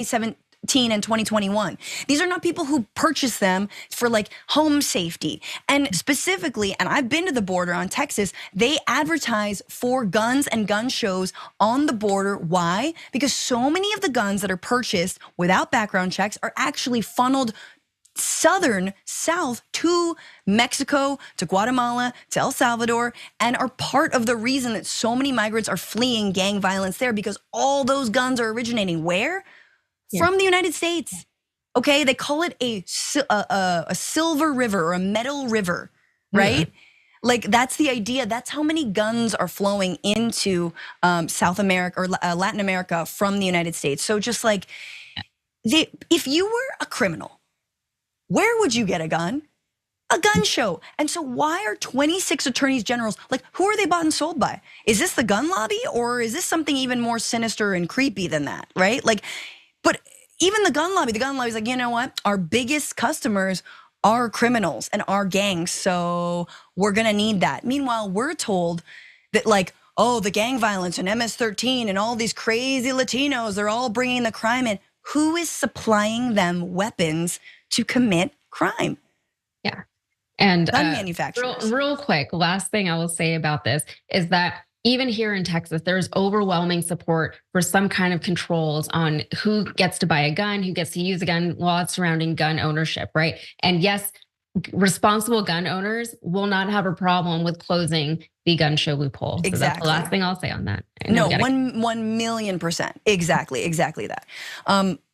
2017 and 2021. These are not people who purchase them for like home safety. And specifically, and I've been to the border on Texas, they advertise for guns and gun shows on the border. Why? Because so many of the guns that are purchased without background checks are actually funneled south to Mexico, to Guatemala, to El Salvador, and are part of the reason that so many migrants are fleeing gang violence there, because all those guns are originating where? Yeah. From the United States. Okay, they call it a silver river or a metal river, right? Mm. Like that's the idea. That's how many guns are flowing into South America or Latin America from the United States. So just like, if you were a criminal, where would you get a gun? A gun show. And so why are 26 attorneys generals, like who are they bought and sold by? Is this the gun lobby, or is this something even more sinister and creepy than that, right? Like, but even the gun lobby's like, you know what? Our biggest customers are criminals and are gangs, so we're gonna need that. Meanwhile, we're told that like, oh, the gang violence and MS-13 and all these crazy Latinos, they're all bringing the crime in. Who is supplying them weapons to commit crime? Yeah, and gun manufacturers. Real quick, last thing I will say about this is that even here in Texas, there's overwhelming support for some kind of controls on who gets to buy a gun, who gets to use a gun, laws surrounding gun ownership, right? And yes, responsible gun owners will not have a problem with closing the gun show loophole. So exactly. That's the last thing I'll say on that. No, 1,000,000%. Exactly that.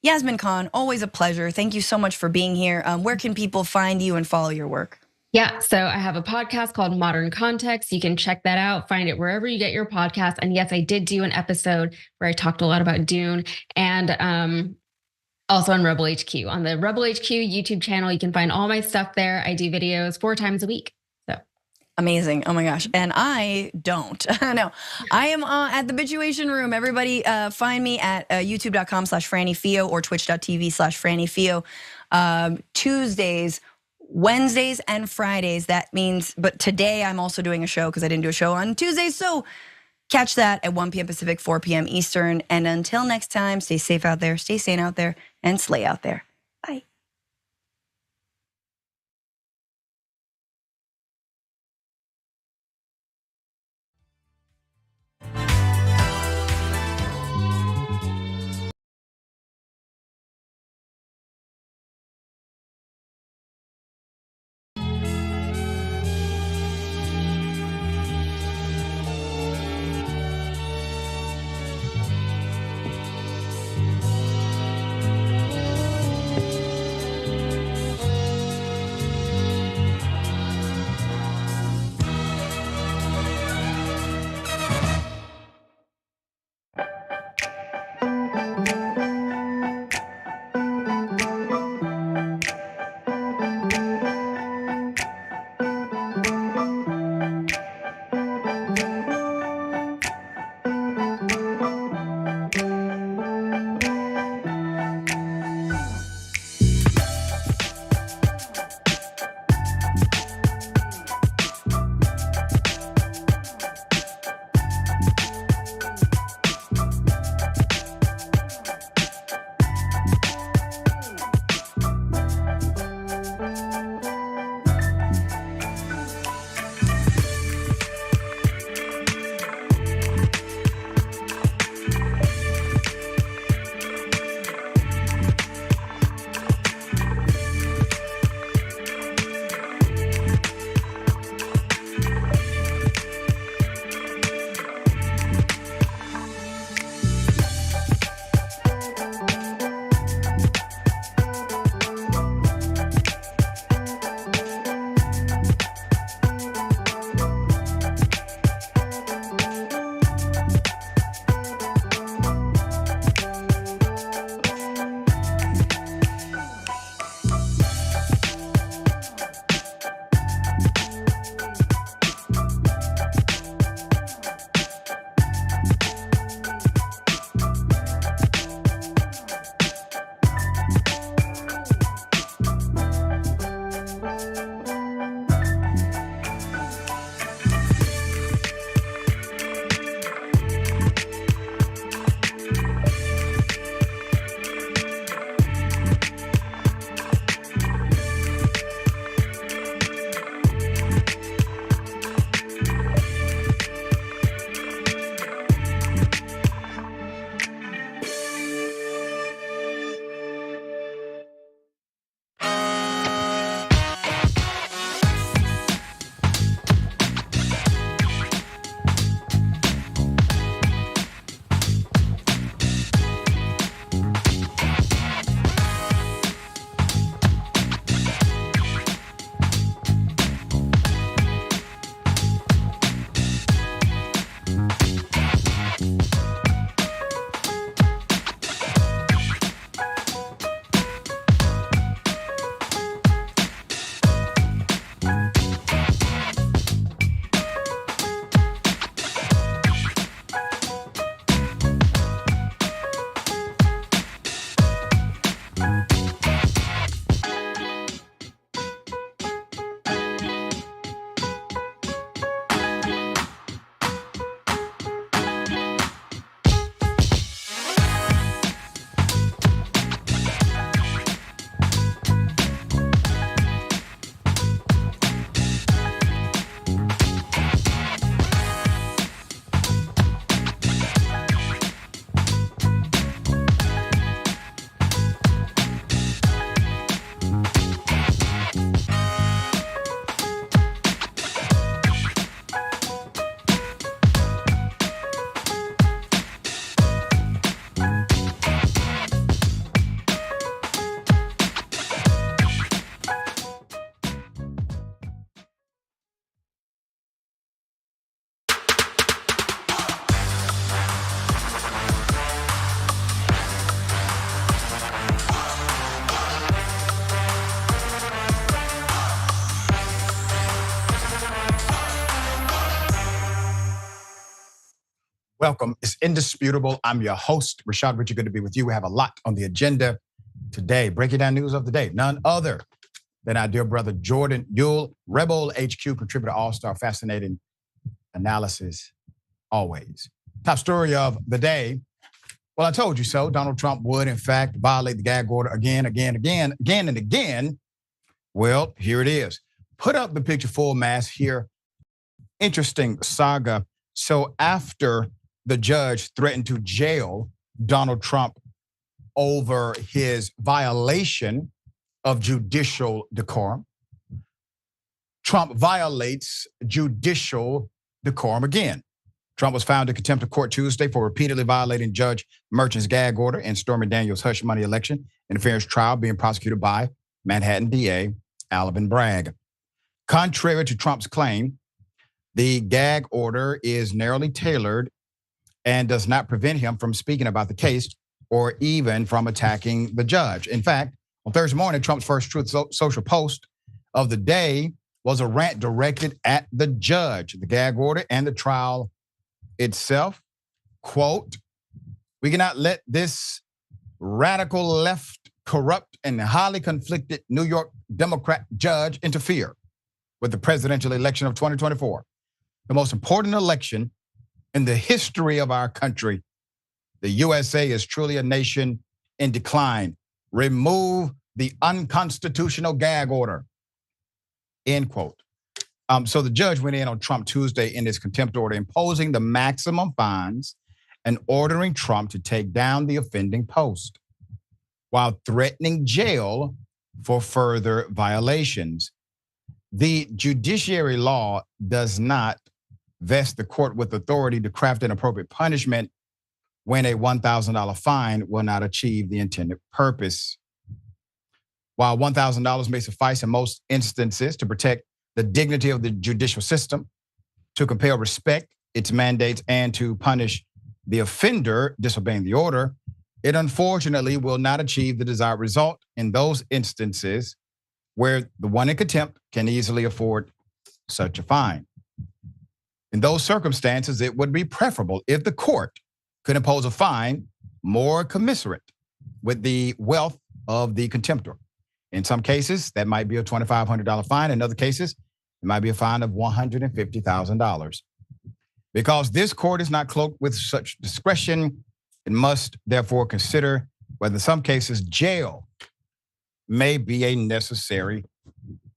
Yasmin Khan, always a pleasure. Thank you so much for being here. Where can people find you and follow your work? Yeah, so I have a podcast called Modern Context. You can check that out, find it wherever you get your podcast. And yes, I did do an episode where I talked a lot about Dune, and also on Rebel HQ. On the Rebel HQ YouTube channel, you can find all my stuff there. I do videos 4 times a week. So amazing. Oh my gosh. And I don't. No, I am at the Bituation Room. Everybody find me at youtube.com/FrannyFio or twitch.tv/FrannyFio. Tuesdays, Wednesdays, and Fridays. That means, but today I'm also doing a show because I didn't do a show on Tuesday. So catch that at 1 p.m. Pacific, 4 p.m. Eastern. And until next time, stay safe out there, stay sane out there, and slay out there. Bye. Welcome. It's indisputable. I'm your host, Rashad Richard. Good to be with you. We have a lot on the agenda today. Breaking down news of the day. None other than our dear brother Jordan Yule, Rebel HQ contributor, all-star, fascinating analysis always. Top story of the day. Well, I told you so. Donald Trump would, in fact, violate the gag order again and again. Well, here it is. Put up the picture full mass here. Interesting saga. So after the judge threatened to jail Donald Trump over his violation of judicial decorum, Trump violates judicial decorum again. Trump was found in contempt of court Tuesday for repeatedly violating Judge Merchan's gag order in Stormy Daniels' hush money election interference trial being prosecuted by Manhattan DA Alvin Bragg. Contrary to Trump's claim, the gag order is narrowly tailored and does not prevent him from speaking about the case or even from attacking the judge. In fact, on Thursday morning, Trump's first Truth Social post of the day was a rant directed at the judge, the gag order, and the trial itself. Quote, "We cannot let this radical left, corrupt, and highly conflicted New York Democrat judge interfere with the presidential election of 2024. The most important election in the history of our country. The USA is truly a nation in decline. Remove the unconstitutional gag order." End quote. So the judge went in on Trump Tuesday in his contempt order, imposing the maximum fines and ordering Trump to take down the offending post while threatening jail for further violations. The judiciary law does not vest the court with authority to craft an appropriate punishment when a $1,000 fine will not achieve the intended purpose. While $1,000 may suffice in most instances to protect the dignity of the judicial system, to compel respect, its mandates, and to punish the offender disobeying the order, it unfortunately will not achieve the desired result in those instances where the one in contempt can easily afford such a fine. In those circumstances, it would be preferable if the court could impose a fine more commensurate with the wealth of the contemptor. In some cases, that might be a $2,500 fine. In other cases, it might be a fine of $150,000. Because this court is not cloaked with such discretion, it must therefore consider whether in some cases jail may be a necessary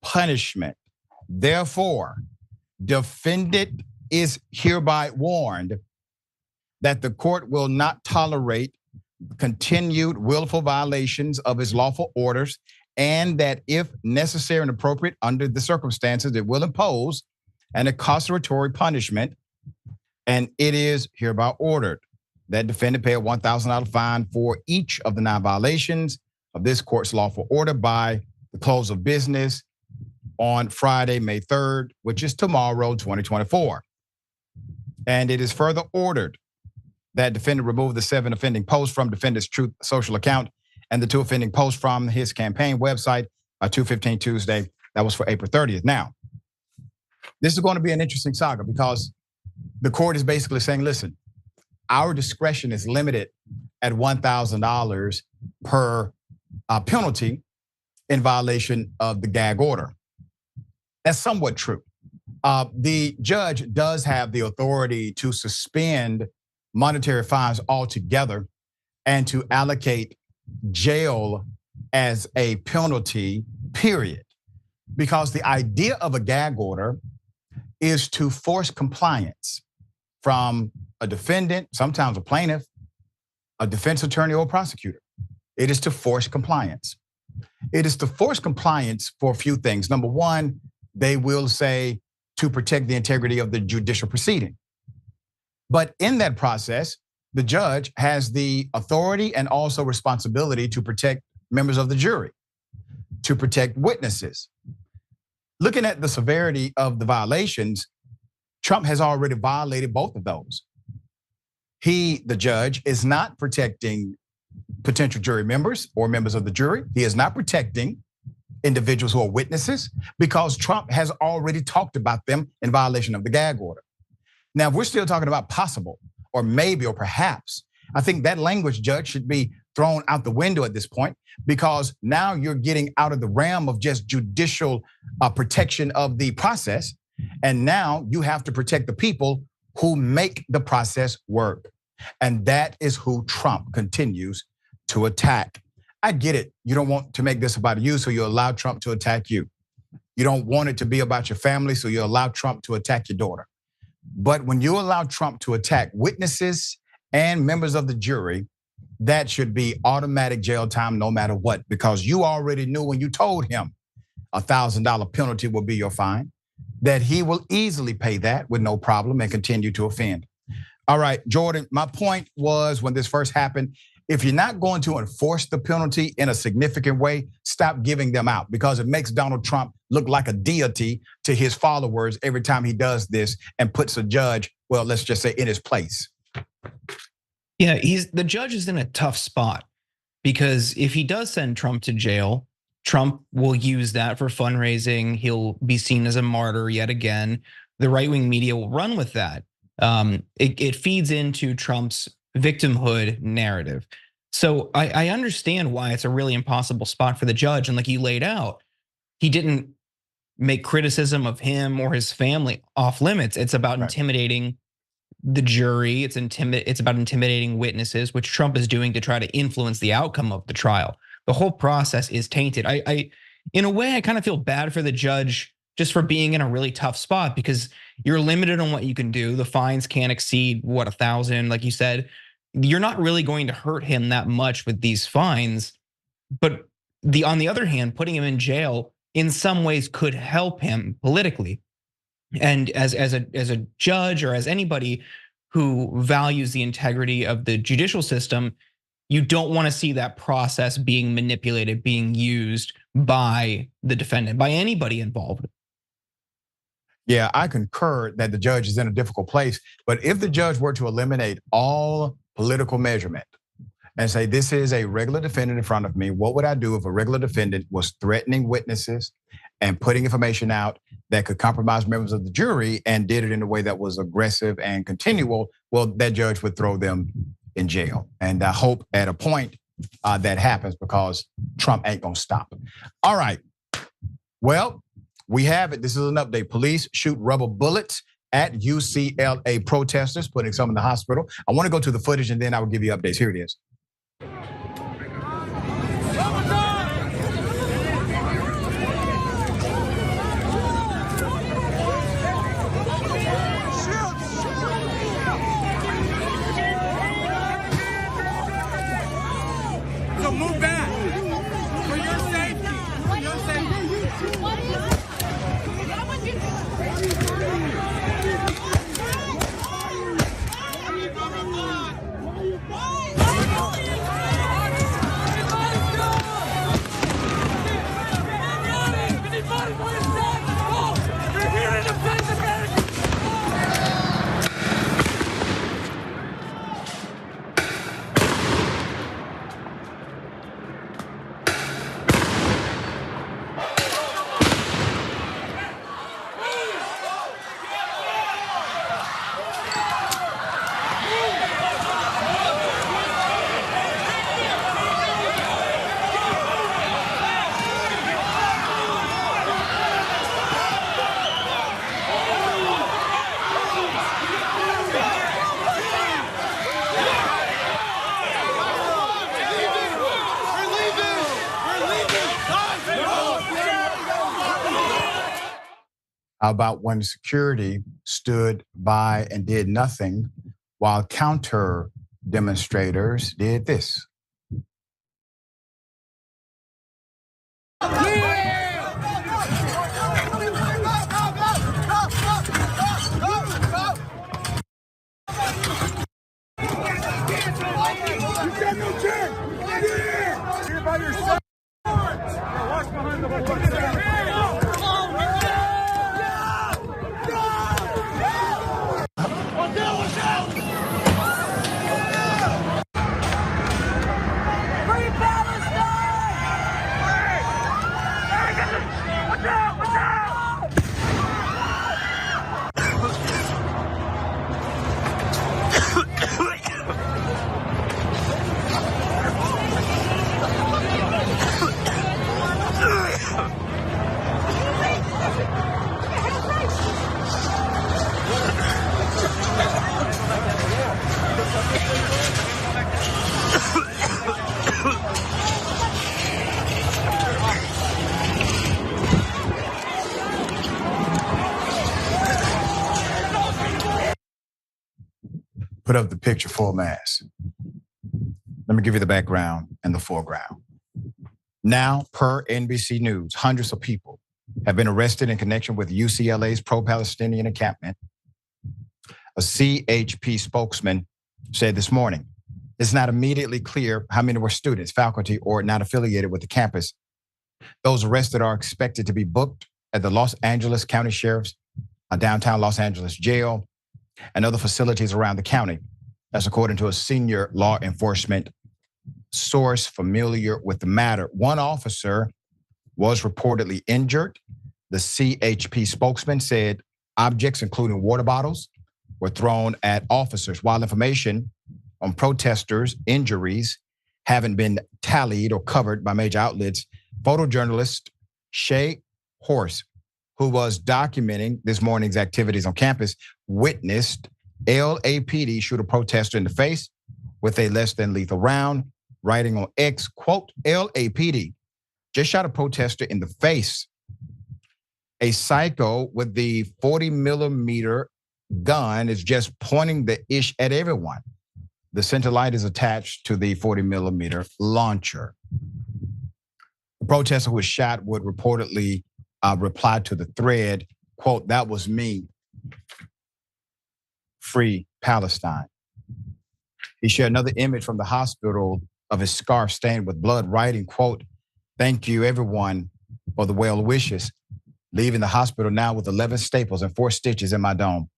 punishment. Therefore, defendant is hereby warned that the court will not tolerate continued willful violations of his lawful orders, and that if necessary and appropriate under the circumstances, it will impose an incarceratory punishment, and it is hereby ordered that defendant pay a $1,000 fine for each of the 9 violations of this court's lawful order by the close of business on Friday, May 3rd, which is tomorrow, 2024. And it is further ordered that defendant remove the 7 offending posts from defendant's Truth Social account and the 2 offending posts from his campaign website by 2:15 Tuesday. That was for April 30th. Now, this is going to be an interesting saga because the court is basically saying, listen, our discretion is limited at $1,000 per penalty in violation of the gag order. That's somewhat true. The judge does have the authority to suspend monetary fines altogether and to allocate jail as a penalty, period. Because the idea of a gag order is to force compliance from a defendant, sometimes a plaintiff, a defense attorney, or a prosecutor. It is to force compliance. It is to force compliance for a few things. Number one, they will say to protect the integrity of the judicial proceeding. But in that process, the judge has the authority and also responsibility to protect members of the jury, to protect witnesses. Looking at the severity of the violations, Trump has already violated both of those. He, the judge, is not protecting potential jury members or members of the jury. He is not protecting individuals who are witnesses because Trump has already talked about them in violation of the gag order. Now, if we're still talking about possible or maybe, or perhaps. I think that language, Judge, should be thrown out the window at this point, because now you're getting out of the realm of just judicial protection of the process. And now you have to protect the people who make the process work. And that is who Trump continues to attack. I get it. You don't want to make this about you, so you allow Trump to attack you. You don't want it to be about your family, so you allow Trump to attack your daughter. But when you allow Trump to attack witnesses and members of the jury, that should be automatic jail time no matter what, because you already knew when you told him $1,000 penalty will be your fine, that he will easily pay that with no problem and continue to offend. All right, Jordan, my point was when this first happened, if you're not going to enforce the penalty in a significant way, stop giving them out, because it makes Donald Trump look like a deity to his followers every time he does this and puts a judge, well, let's just say, in his place. Yeah, the judge is in a tough spot, because if he does send Trump to jail, Trump will use that for fundraising. He'll be seen as a martyr yet again. The right-wing media will run with that. It feeds into Trump's victimhood narrative. So I understand why it's a really impossible spot for the judge. And like you laid out, he didn't make criticism of him or his family off limits. It's about intimidating the jury. It's about intimidating witnesses, which Trump is doing to try to influence the outcome of the trial. The whole process is tainted. In a way, I kind of feel bad for the judge just for being in a really tough spot, because you're limited on what you can do. The fines can't exceed, what, 1,000, like you said. You're not really going to hurt him that much with these fines. But on the other hand, putting him in jail in some ways could help him politically. And as a judge, or as anybody who values the integrity of the judicial system, you don't want to see that process being manipulated, being used by the defendant, by anybody involved. Yeah, I concur that the judge is in a difficult place. But if the judge were to eliminate all political measurement and say, this is a regular defendant in front of me, what would I do if a regular defendant was threatening witnesses and putting information out that could compromise members of the jury, and did it in a way that was aggressive and continual? Well, that judge would throw them in jail. And I hope at a point that happens, because Trump ain't gonna stop. All right, well, we have it. This is an update. Police shoot rubber bullets at UCLA protesters, putting some in the hospital. I wanna go to the footage and then I will give you updates. Here it is. So move back for your safety. For your safety. How about when security stood by and did nothing while counter demonstrators did this? Put up the picture full mass. Let me give you the background and the foreground. Now, per NBC News, hundreds of people have been arrested in connection with UCLA's pro-Palestinian encampment. A CHP spokesman said this morning, it's not immediately clear how many were students, faculty, or not affiliated with the campus. Those arrested are expected to be booked at the Los Angeles County Sheriff's downtown Los Angeles jail and other facilities around the county. That's according to a senior law enforcement source familiar with the matter. One officer was reportedly injured. The CHP spokesman said objects, including water bottles, were thrown at officers. While information on protesters' injuries haven't been tallied or covered by major outlets, photojournalist Shay Horse, who was documenting this morning's activities on campus, witnessed LAPD shoot a protester in the face with a less than lethal round, writing on X, quote, LAPD just shot a protester in the face. A psycho with the 40 millimeter gun is just pointing the ish at everyone. The center light is attached to the 40 millimeter launcher. The protester who was shot would reportedly reply to the thread, quote, that was me. Free Palestine. He shared another image from the hospital of his scarf stained with blood, writing, quote, thank you everyone for the well wishes. Leaving the hospital now with 11 staples and 4 stitches in my dome.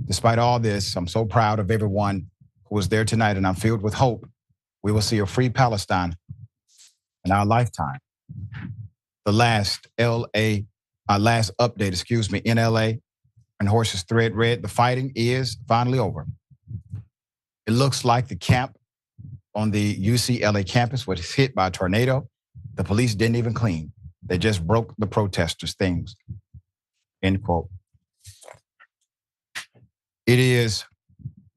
Despite all this, I'm so proud of everyone who was there tonight, and I'm filled with hope. We will see a free Palestine in our lifetime. The last update, in LA, and Horse's thread read, the fighting is finally over. It looks like the camp on the UCLA campus was hit by a tornado. The police didn't even clean. They just broke the protesters' things, end quote. It is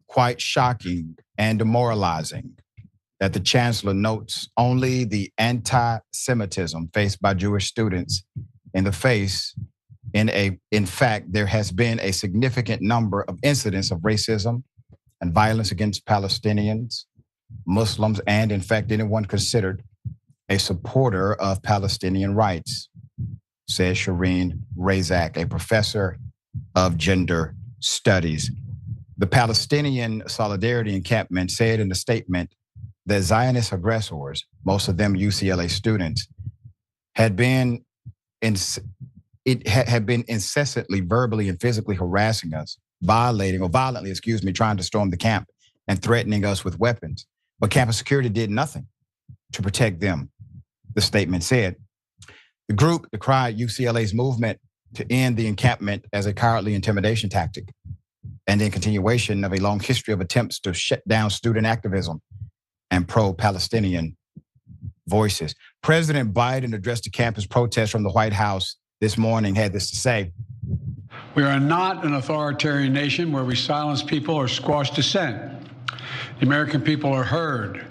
quite shocking and demoralizing that the chancellor notes only the anti-Semitism faced by Jewish students in fact, there has been a significant number of incidents of racism and violence against Palestinians, Muslims, and in fact, anyone considered a supporter of Palestinian rights, says Shireen Razak, a professor of gender studies. The Palestinian Solidarity Encampment said in a statement that Zionist aggressors, most of them UCLA students, had been incessantly verbally and physically harassing us, violently, trying to storm the camp and threatening us with weapons. But campus security did nothing to protect them, the statement said. The group decried UCLA's movement to end the encampment as a cowardly intimidation tactic and in continuation of a long history of attempts to shut down student activism and pro-Palestinian voices. President Biden addressed the campus protest from the White House this morning, had this to say. We are not an authoritarian nation where we silence people or squash dissent. The American people are heard.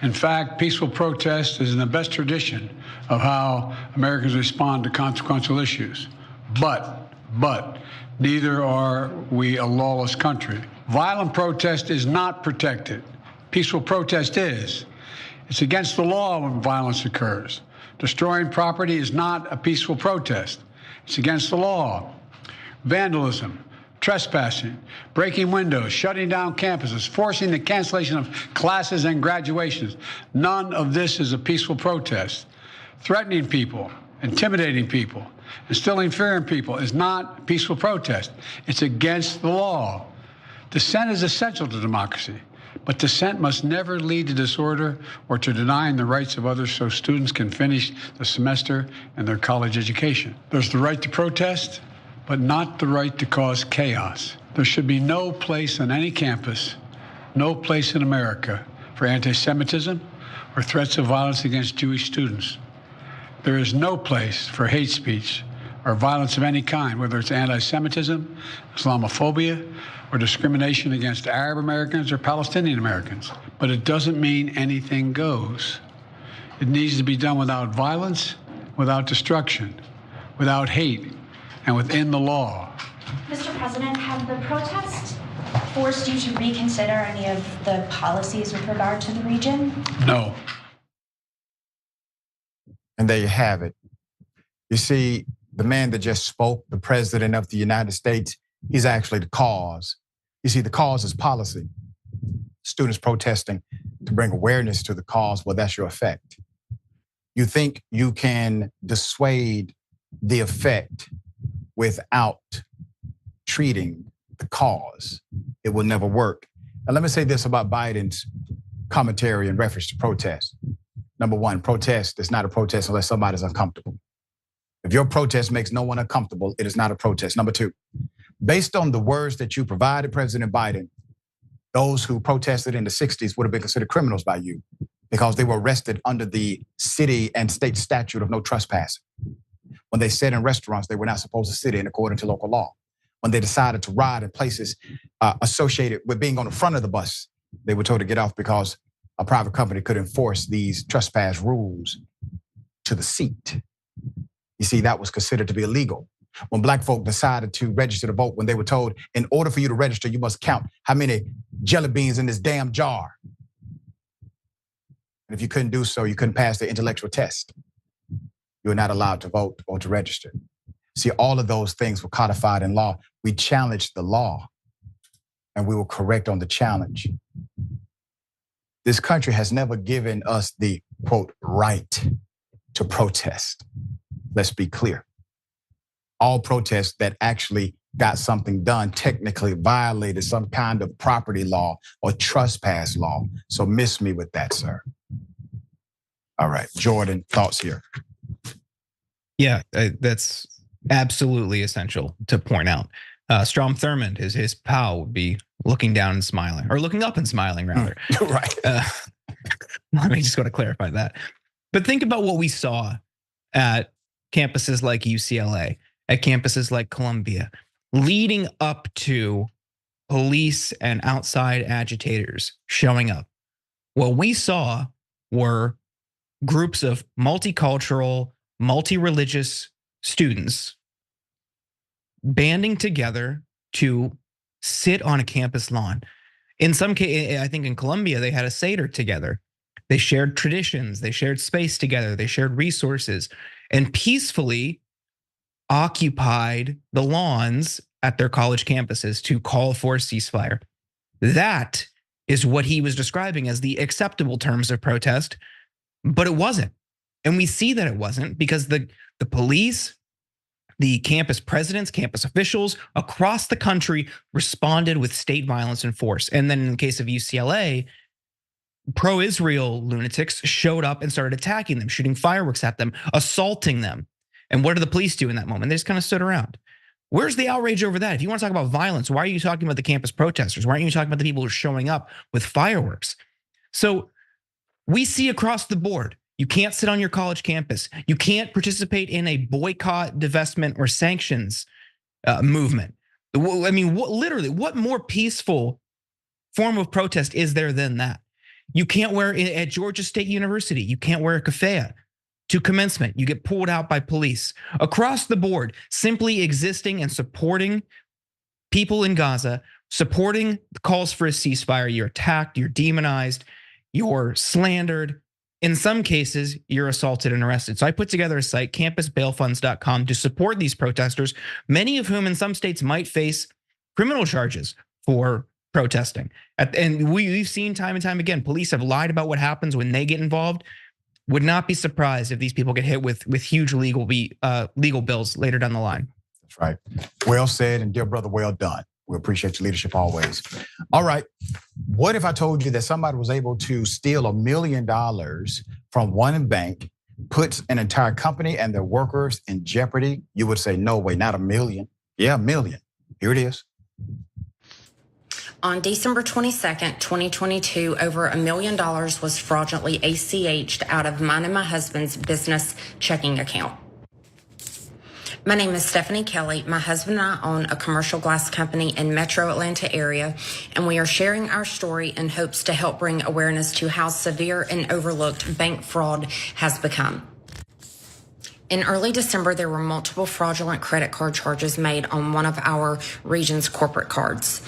In fact, peaceful protest is in the best tradition of how Americans respond to consequential issues. But neither are we a lawless country. Violent protest is not protected. Peaceful protest is. It's against the law when violence occurs. Destroying property is not a peaceful protest. It's against the law. Vandalism, trespassing, breaking windows, shutting down campuses, forcing the cancellation of classes and graduations. None of this is a peaceful protest. Threatening people, intimidating people, instilling fear in people is not a peaceful protest. It's against the law. Dissent is essential to democracy, but dissent must never lead to disorder or to denying the rights of others so students can finish the semester and their college education. There's the right to protest, but not the right to cause chaos. There should be no place on any campus, no place in America for anti-Semitism or threats of violence against Jewish students. There is no place for hate speech or violence of any kind, whether it's anti-Semitism, Islamophobia, or discrimination against Arab Americans or Palestinian Americans. But it doesn't mean anything goes. It needs to be done without violence, without destruction, without hate, and within the law. Mr. President, have the protests forced you to reconsider any of the policies with regard to the region? No. And there you have it. You see, the man that just spoke, the president of the United States, he's actually the cause. You see, the cause is policy. Students protesting to bring awareness to the cause, well, that's your effect. You think you can dissuade the effect without treating the cause. It will never work. And let me say this about Biden's commentary in reference to protest. Number one, protest is not a protest unless somebody's uncomfortable. If your protest makes no one uncomfortable, it is not a protest. Number two, based on the words that you provided, President Biden, those who protested in the 60s would have been considered criminals by you because they were arrested under the city and state statute of no trespassing. When they sat in restaurants, they were not supposed to sit in according to local law. When they decided to ride in places associated with being on the front of the bus, they were told to get off because a private company could enforce these trespass rules to the seat. You see, that was considered to be illegal. When black folk decided to register to vote, when they were told, in order for you to register, you must count how many jelly beans in this damn jar. And if you couldn't do so, you couldn't pass the intellectual test. You were not allowed to vote or to register. See, all of those things were codified in law. We challenged the law and we were correct on the challenge. This country has never given us the, quote, right to protest. Let's be clear. All protests that actually got something done technically violated some kind of property law or trespass law. So miss me with that, sir. All right, Jordan, thoughts here. Yeah, that's absolutely essential to point out. Strom Thurmond, his pal, would be looking down and smiling, or looking up and smiling, rather. Right. Let me just want to clarify that. But think about what we saw at campuses like UCLA, at campuses like Columbia, leading up to police and outside agitators showing up. What we saw were groups of multicultural, multi-religious students banding together to sit on a campus lawn. In some case, I think in Columbia, they had a Seder together. They shared traditions, they shared space together, they shared resources, and peacefully occupied the lawns at their college campuses to call for a ceasefire. That is what he was describing as the acceptable terms of protest, but it wasn't. And we see that it wasn't because the police, the campus presidents, campus officials across the country responded with state violence and force. And then in the case of UCLA, pro-Israel lunatics showed up and started attacking them, shooting fireworks at them, assaulting them. And what did the police do in that moment? They just kind of stood around. Where's the outrage over that? If you want to talk about violence, why are you talking about the campus protesters? Why aren't you talking about the people who are showing up with fireworks? So we see across the board, you can't sit on your college campus. You can't participate in a boycott, divestment, or sanctions movement. I mean, what more peaceful form of protest is there than that? You can't wear at Georgia State University. You can't wear a keffiyeh to commencement. You get pulled out by police. Across the board, simply existing and supporting people in Gaza, supporting the calls for a ceasefire, you're attacked, you're demonized, you're slandered. In some cases, you're assaulted and arrested. So I put together a site, campusbailfunds.com, to support these protesters, many of whom in some states might face criminal charges for protesting. And we've seen time and time again, police have lied about what happens when they get involved. Would not be surprised if these people get hit with huge legal bills later down the line. That's right. Well said, and dear brother, well done. We appreciate your leadership always. All right, what if I told you that somebody was able to steal $1 million from one bank, puts an entire company and their workers in jeopardy? You would say, no way, not $1 million. Yeah, $1 million. Here it is. On December 22nd, 2022, over $1 million was fraudulently ACH'd out of mine and my husband's business checking account. My name is Stephanie Kelly. My husband and I own a commercial glass company in Metro Atlanta area, and we are sharing our story in hopes to help bring awareness to how severe and overlooked bank fraud has become. In early December, there were multiple fraudulent credit card charges made on one of our Regions corporate cards.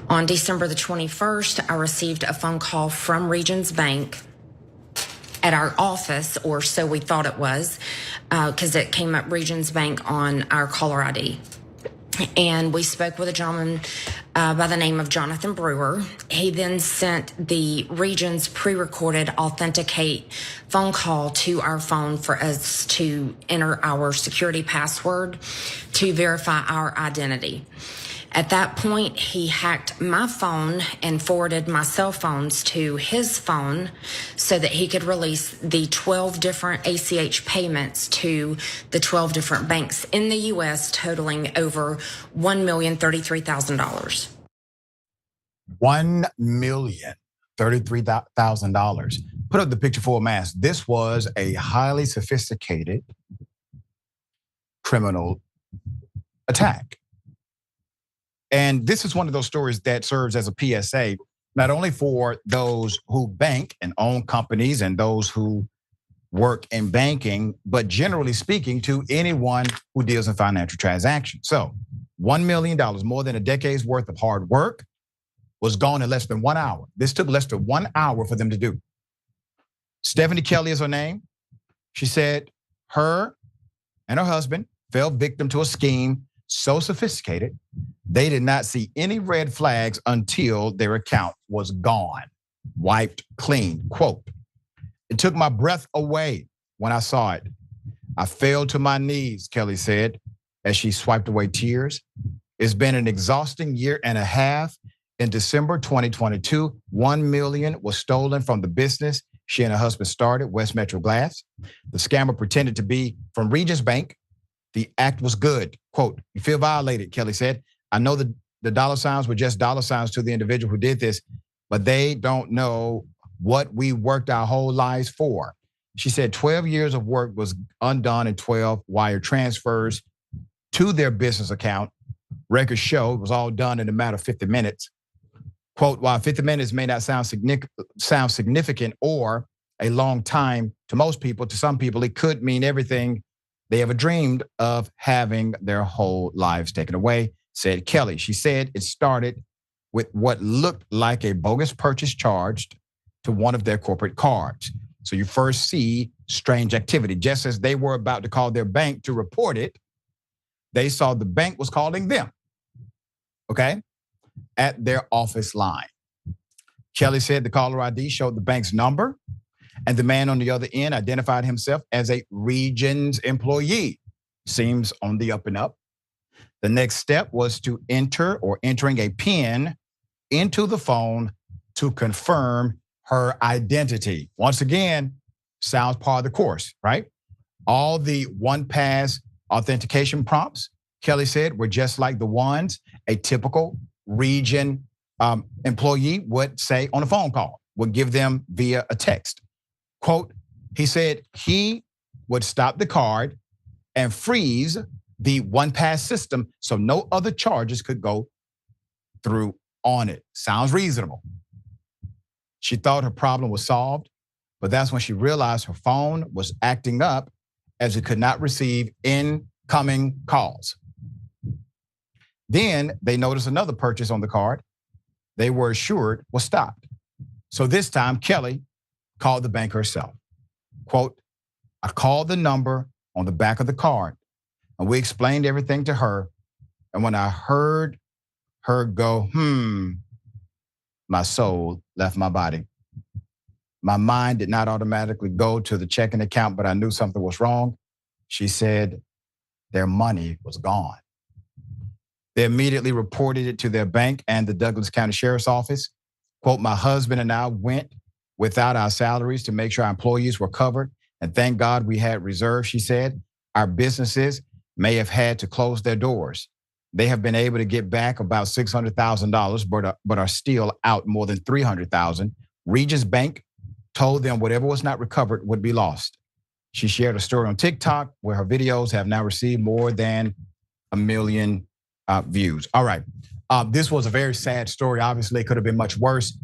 On December the 21st, I received a phone call from Regions Bank at our office, or so we thought it was, because it came up Regions Bank on our caller ID. And we spoke with a gentleman by the name of Jonathan Brewer. He then sent the Regions pre-recorded authenticate phone call to our phone for us to enter our security password to verify our identity. At that point, he hacked my phone and forwarded my cell phones to his phone so that he could release the 12 different ACH payments to the 12 different banks in the U.S., totaling over $1,033,000. $1,033,000. Put up the picture for a mask. This was a highly sophisticated criminal attack. And this is one of those stories that serves as a PSA, not only for those who bank and own companies and those who work in banking, but generally speaking to anyone who deals in financial transactions. So $1 million, more than a decade's worth of hard work, was gone in less than 1 hour. This took less than 1 hour for them to do. Stephanie Kelly is her name. She said her and her husband fell victim to a scheme so sophisticated, they did not see any red flags until their account was gone, wiped clean. Quote, "It took my breath away when I saw it. I fell to my knees," Kelly said, as she swiped away tears. "It's been an exhausting year and a half. In December 2022, $1 million was stolen from the business she and her husband started, West Metro Glass. The scammer pretended to be from Regions Bank. The act was good." Quote, "You feel violated," Kelly said. "I know the dollar signs were just dollar signs to the individual who did this, but they don't know what we worked our whole lives for." She said 12 years of work was undone in 12 wire transfers to their business account. Records show it was all done in a matter of 50 minutes. Quote, "While 50 minutes may not sound significant or a long time to most people, to some people it could mean everything they ever dreamed of having their whole lives taken away," said Kelly. She said it started with what looked like a bogus purchase charged to one of their corporate cards. So you first see strange activity. Just as they were about to call their bank to report it, they saw the bank was calling them, okay, at their office line. Kelly said the caller ID showed the bank's number, and the man on the other end identified himself as a Regions employee. Seems on the up and up. The next step was to entering a PIN into the phone to confirm her identity. Once again, sounds part of the course, right? All the one-pass authentication prompts, Kelly said, were just like the ones a typical Region employee would say on a phone call, would give them via a text. Quote, he said he would stop the card and freeze the one-pass system so no other charges could go through on it. Sounds reasonable. She thought her problem was solved, but that's when she realized her phone was acting up as it could not receive incoming calls. Then they noticed another purchase on the card they were assured was stopped. So this time, Kelly called the bank herself. Quote, "I called the number on the back of the card and we explained everything to her. And when I heard her go, my soul left my body. My mind did not automatically go to the checking account, but I knew something was wrong." She said their money was gone. They immediately reported it to their bank and the Douglas County Sheriff's Office. Quote, "My husband and I went without our salaries to make sure our employees were covered. And thank God we had reserves," she said. "Our businesses may have had to close their doors. They have been able to get back about $600,000, but are still out more than $300,000. Regions Bank told them whatever was not recovered would be lost." She shared a story on TikTok where her videos have now received more than 1 million views. All right. This was a very sad story. Obviously, it could have been much worse.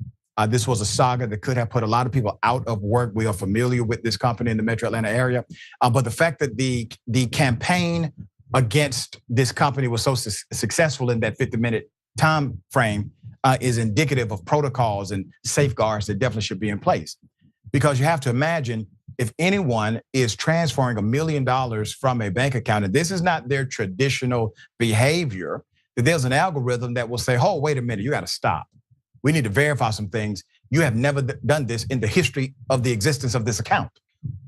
This was a saga that could have put a lot of people out of work. We are familiar with this company in the Metro Atlanta area. But the fact that the campaign against this company was so successful in that 50-minute time frame is indicative of protocols and safeguards that definitely should be in place. Because you have to imagine, if anyone is transferring $1 million from a bank account, and this is not their traditional behavior, that there's an algorithm that will say, oh, wait a minute, you gotta stop. We need to verify some things. You have never done this in the history of the existence of this account.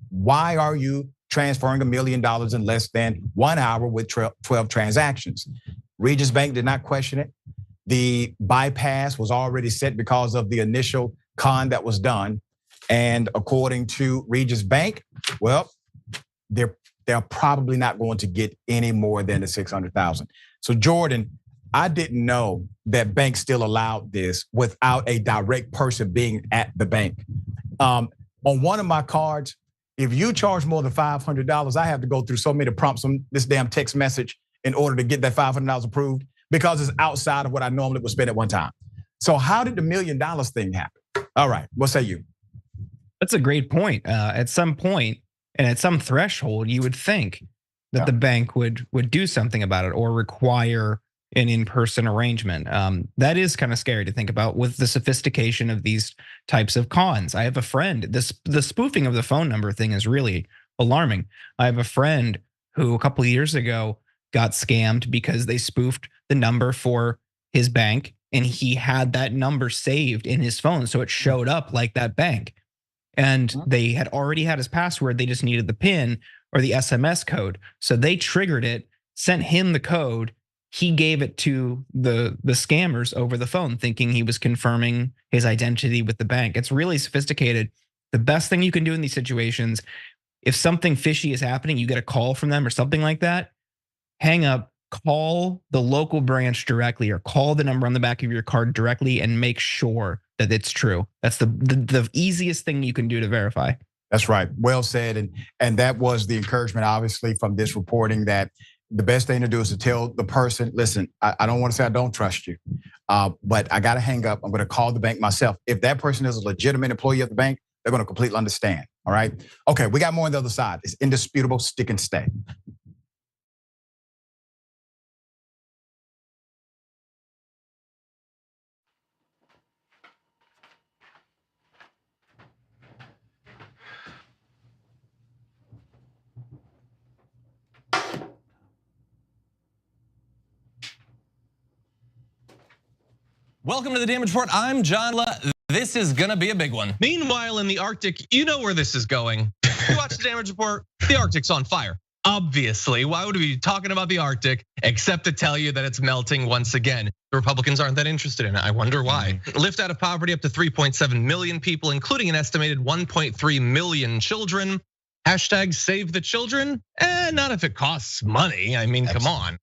Why are you transferring $1 million in less than 1 hour with 12 transactions? Regions Bank did not question it. The bypass was already set because of the initial con that was done. And according to Regions Bank, well, they're probably not going to get any more than the 600,000. So Jordan, I didn't know that banks still allowed this without a direct person being at the bank. On one of my cards, if you charge more than $500, I have to go through so many prompts on this damn text message in order to get that $500 approved, because it's outside of what I normally would spend at one time. So how did the $1 million thing happen? All right, what say you? That's a great point. At some point and at some threshold, you would think that the bank would do something about it or require an in-person arrangement. That is kind of scary to think about with the sophistication of these types of cons. I have a friend, the spoofing of the phone number thing is really alarming. I have a friend who a couple of years ago got scammed because they spoofed the number for his bank and he had that number saved in his phone. So it showed up like that bank. And they had already had his password. They just needed the PIN or the SMS code. So they triggered it, sent him the code. He gave it to the scammers over the phone, thinking he was confirming his identity with the bank. It's really sophisticated. The best thing you can do in these situations, if something fishy is happening, you get a call from them or something like that, hang up, call the local branch directly or call the number on the back of your card directly and make sure that it's true. That's the easiest thing you can do to verify. That's right, well said. And that was the encouragement, obviously, from this reporting, that the best thing to do is to tell the person, listen, I don't want to say I don't trust you, but I got to hang up. I'm going to call the bank myself. If that person is a legitimate employee of the bank, they're going to completely understand, all right? Okay, we got more on the other side. It's indisputable, stick and stay. Welcome to the Damage Report. I'm John La. This is gonna be a big one. Meanwhile, in the Arctic, you know where this is going. You watch the Damage Report, the Arctic's on fire. Obviously, why would we be talking about the Arctic except to tell you that it's melting once again? The Republicans aren't that interested in it. I wonder why. Lift out of poverty up to 3.7 million people, including an estimated 1.3 million children. Hashtag save the children? Not if it costs money. I mean, come on.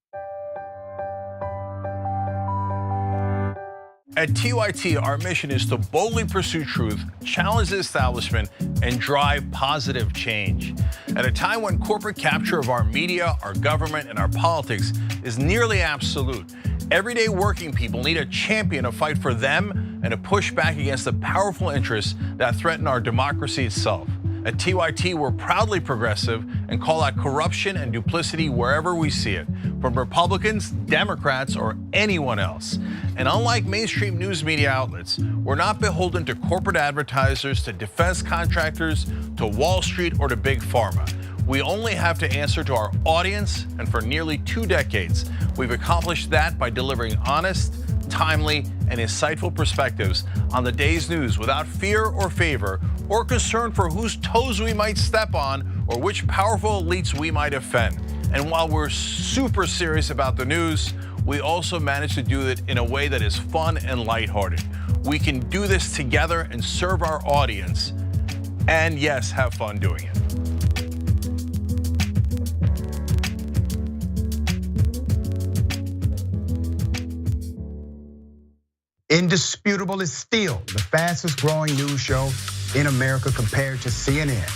At TYT, our mission is to boldly pursue truth, challenge the establishment, and drive positive change. At a time when corporate capture of our media, our government, and our politics is nearly absolute, everyday working people need a champion to fight for them and to push back against the powerful interests that threaten our democracy itself. At TYT, we're proudly progressive and call out corruption and duplicity wherever we see it, from Republicans, Democrats, or anyone else. And unlike mainstream news media outlets, we're not beholden to corporate advertisers, to defense contractors, to Wall Street, or to big pharma. We only have to answer to our audience, and for nearly 2 decades, we've accomplished that by delivering honest, timely, and insightful perspectives on the day's news without fear or favor or concern for whose toes we might step on or which powerful elites we might offend. And while we're super serious about the news, we also manage to do it in a way that is fun and lighthearted. We can do this together and serve our audience, and yes, have fun doing it. Indisputable is still the fastest growing news show in America compared to CNN,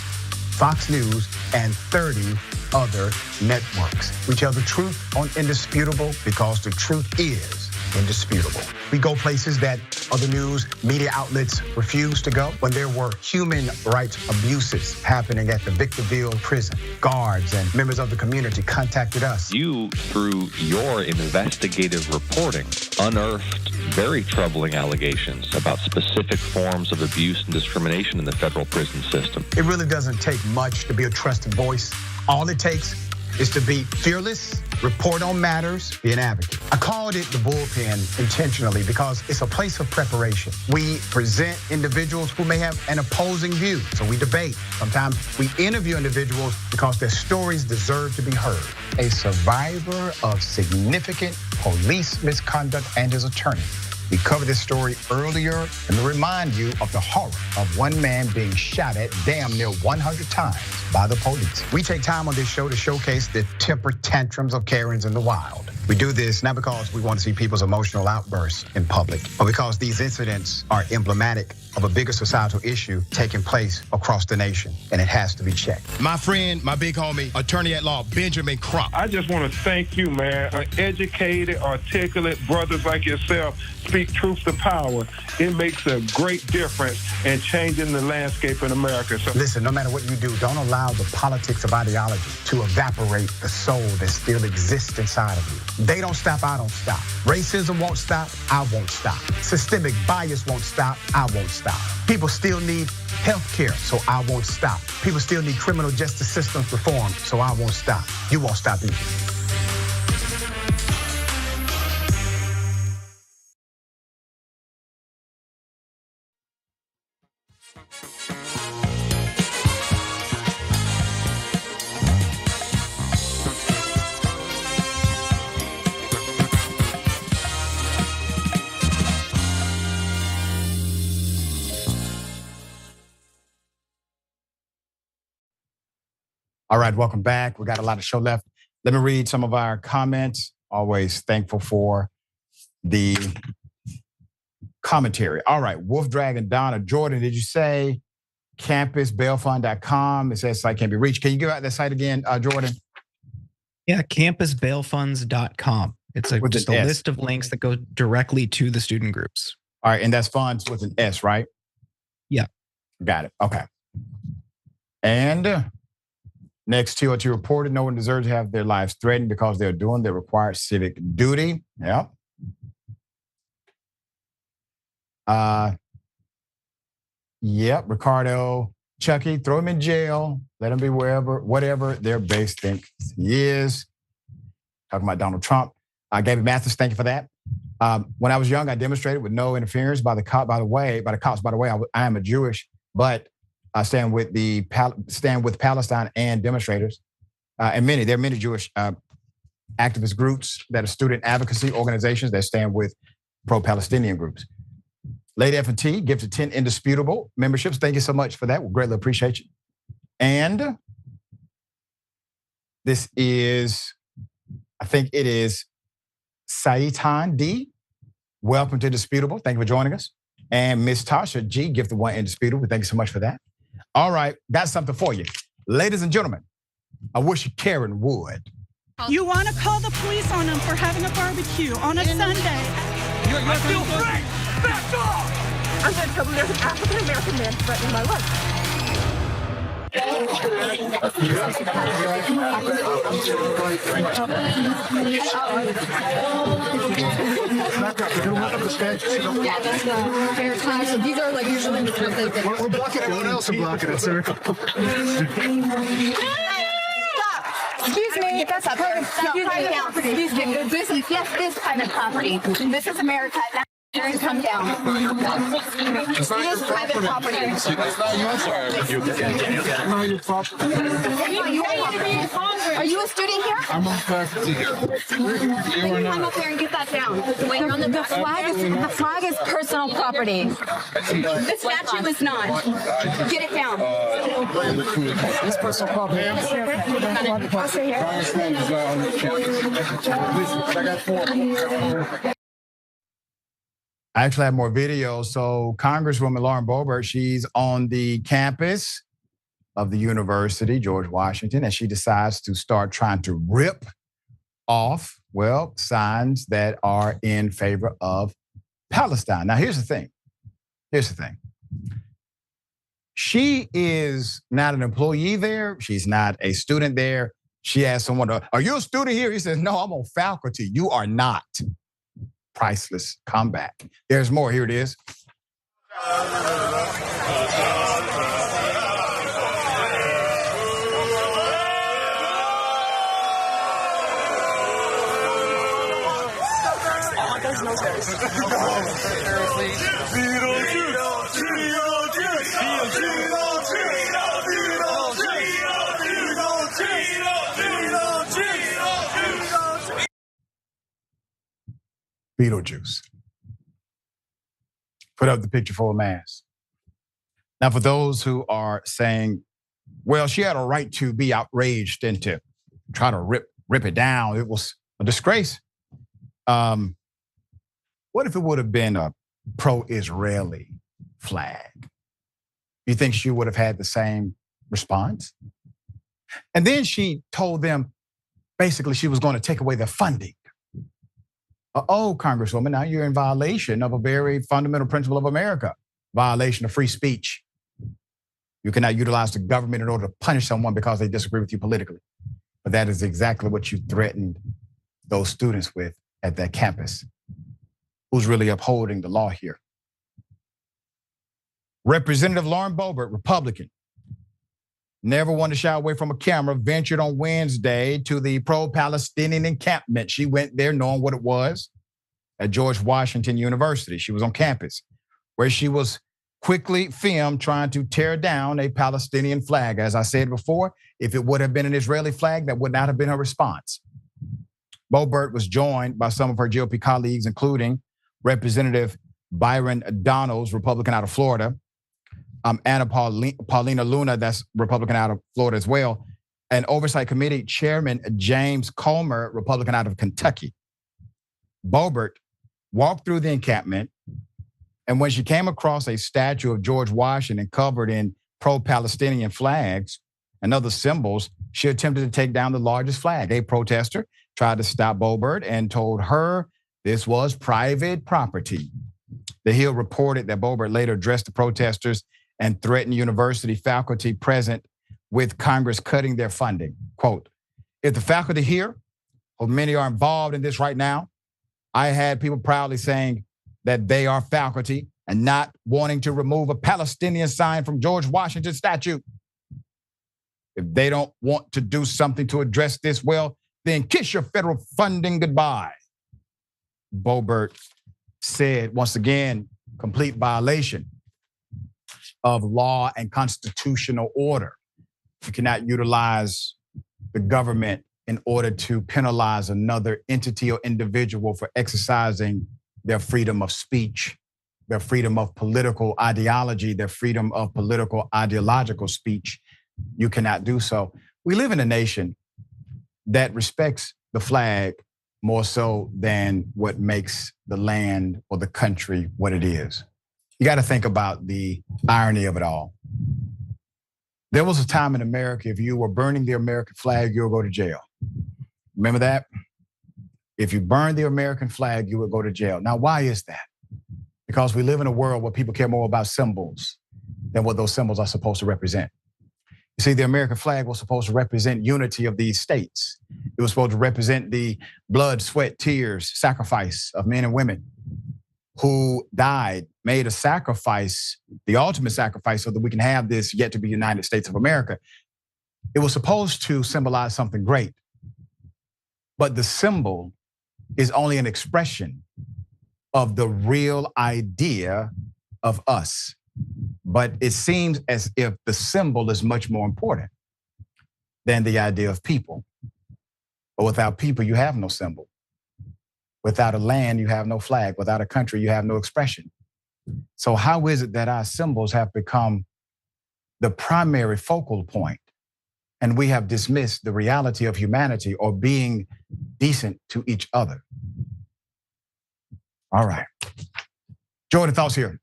Fox News, and 30 other networks. We tell the truth on Indisputable because the truth is indisputable. We go places that other news media outlets refuse to go. When there were human rights abuses happening at the Victorville prison, guards and members of the community contacted us. You, through your investigative reporting, unearthed very troubling allegations about specific forms of abuse and discrimination in the federal prison system. It really doesn't take much to be a trusted voice. All it takes is to be fearless, report on matters, be an advocate. I called it the bullpen intentionally because it's a place of preparation. We present individuals who may have an opposing view, so we debate. Sometimes we interview individuals because their stories deserve to be heard. A survivor of significant police misconduct and his attorney. We covered this story earlier and to remind you of the horror of one man being shot at damn near 100 times by the police. We take time on this show to showcase the temper tantrums of Karens in the wild. We do this not because we want to see people's emotional outbursts in public, but because these incidents are emblematic of a bigger societal issue taking place across the nation, and it has to be checked. My friend, my big homie, attorney at law, Benjamin Crump. I just want to thank you, man. Educated, articulate brothers like yourself speak truth to power. It makes a great difference in changing the landscape in America. So listen, no matter what you do, don't allow the politics of ideology to evaporate the soul that still exists inside of you. They don't stop, I don't stop. Racism won't stop, I won't stop. Systemic bias won't stop, I won't stop. People still need health care, so I won't stop. People still need criminal justice systems reform, so I won't stop. You won't stop either. All right, welcome back. We got a lot of show left. Let me read some of our comments. Always thankful for the commentary. All right, Wolf Dragon, Donna, Jordan, did you say campusbailfund.com? It says site can't be reached. Can you give out that site again, Jordan? Yeah, campusbailfunds.com. It's just a list of links that go directly to the student groups. All right, and that's funds with an S, right? Yeah. Got it, okay. And next, TOT reported no one deserves to have their lives threatened because they're doing their required civic duty. Yeah. Yep, Ricardo, Chucky, throw him in jail. Let him be whatever their base thinks he is. Talking about Donald Trump. Gabby Mathis, thank you for that. When I was young, I demonstrated with no interference by the cops. By the way, I am a Jewish, but I stand with Palestine and demonstrators, and there are many Jewish activist groups that are student advocacy organizations that stand with pro-Palestinian groups. Lady F&T gives 10 indisputable memberships. Thank you so much for that. We greatly appreciate you. And this is, I think it is Saitan D. Welcome to Indisputable. Thank you for joining us. And Miss Tasha G. gifted 1 indisputable. Thank you so much for that. All right, got something for you. Ladies and gentlemen, I wish Karen would. You want to call the police on them for having a barbecue on a Sunday. I feel free! Back off! I'm going to tell them there's an African-American man threatening my life. These are like usually the We're blocking everyone else are blocking it, sir. Excuse me, that's a private property. Excuse me, this is private property. This is America. Now come down. It is private property. It's not your property. Are you a student here? I'm on faculty here. Then you come up there and get that down. The flag is personal property. The statue is not. Get it down. It's personal property. I got 4. I actually have more videos. So Congresswoman Lauren Boebert, she's on the campus of the university, George Washington, and she decides to start trying to rip off Well, signs that are in favor of Palestine. Now, here's the thing. She is not an employee there. She's not a student there. She asked someone, are you a student here? He says, no, I'm on faculty. You are not. Priceless comeback. There's more. Here it is. Beetlejuice. Put up the picture for a mask. Now, for those who are saying, well, she had a right to be outraged and to try to rip it down. It was a disgrace. What if it would have been a pro-Israeli flag? You think she would have had the same response? And then she told them, basically, she was going to take away their funding. Congresswoman, now you're in violation of a very fundamental principle of America, violation of free speech. You cannot utilize the government in order to punish someone because they disagree with you politically. But that is exactly what you threatened those students with at that campus. Who's really upholding the law here? Representative Lauren Boebert, Republican, never wanted to shy away from a camera, ventured on Wednesday to the pro-Palestinian encampment. She went there knowing what it was at George Washington University. She was on campus where she was quickly filmed trying to tear down a Palestinian flag. As I said before, if it would have been an Israeli flag, that would not have been her response. Boebert was joined by some of her GOP colleagues, including Representative Byron Donalds, Republican out of Florida, Anna Paulina Luna, that's Republican out of Florida as well, and Oversight Committee Chairman James Comer, Republican out of Kentucky. Boebert walked through the encampment, and when she came across a statue of George Washington covered in pro-Palestinian flags and other symbols, she attempted to take down the largest flag. A protester tried to stop Boebert and told her this was private property. The Hill reported that Boebert later addressed the protesters and threatened university faculty present with Congress cutting their funding. Quote, if the faculty here, or many are involved in this right now, I had people proudly saying that they are faculty and not wanting to remove a Palestinian sign from George Washington's statue. If they don't want to do something to address this, well, then kiss your federal funding goodbye. Boebert said, once again, complete violation of law and constitutional order. You cannot utilize the government in order to penalize another entity or individual for exercising their freedom of speech, their freedom of political ideology, their freedom of political ideological speech. You cannot do so. We live in a nation that respects the flag more so than what makes the land or the country what it is. You got to think about the irony of it all. There was a time in America, if you were burning the American flag, you would go to jail. Remember that? If you burned the American flag, you would go to jail. Now, why is that? Because we live in a world where people care more about symbols than what those symbols are supposed to represent. You see, the American flag was supposed to represent unity of these states. It was supposed to represent the blood, sweat, tears, sacrifice of men and women who died, made a sacrifice, the ultimate sacrifice, so that we can have this yet to be United States of America. It was supposed to symbolize something great, but the symbol is only an expression of the real idea of us. But it seems as if the symbol is much more important than the idea of people. But without people, you have no symbol. Without a land, you have no flag. Without a country, you have no expression. So how is it that our symbols have become the primary focal point, and we have dismissed the reality of humanity or being decent to each other? All right. Jordan, thoughts here?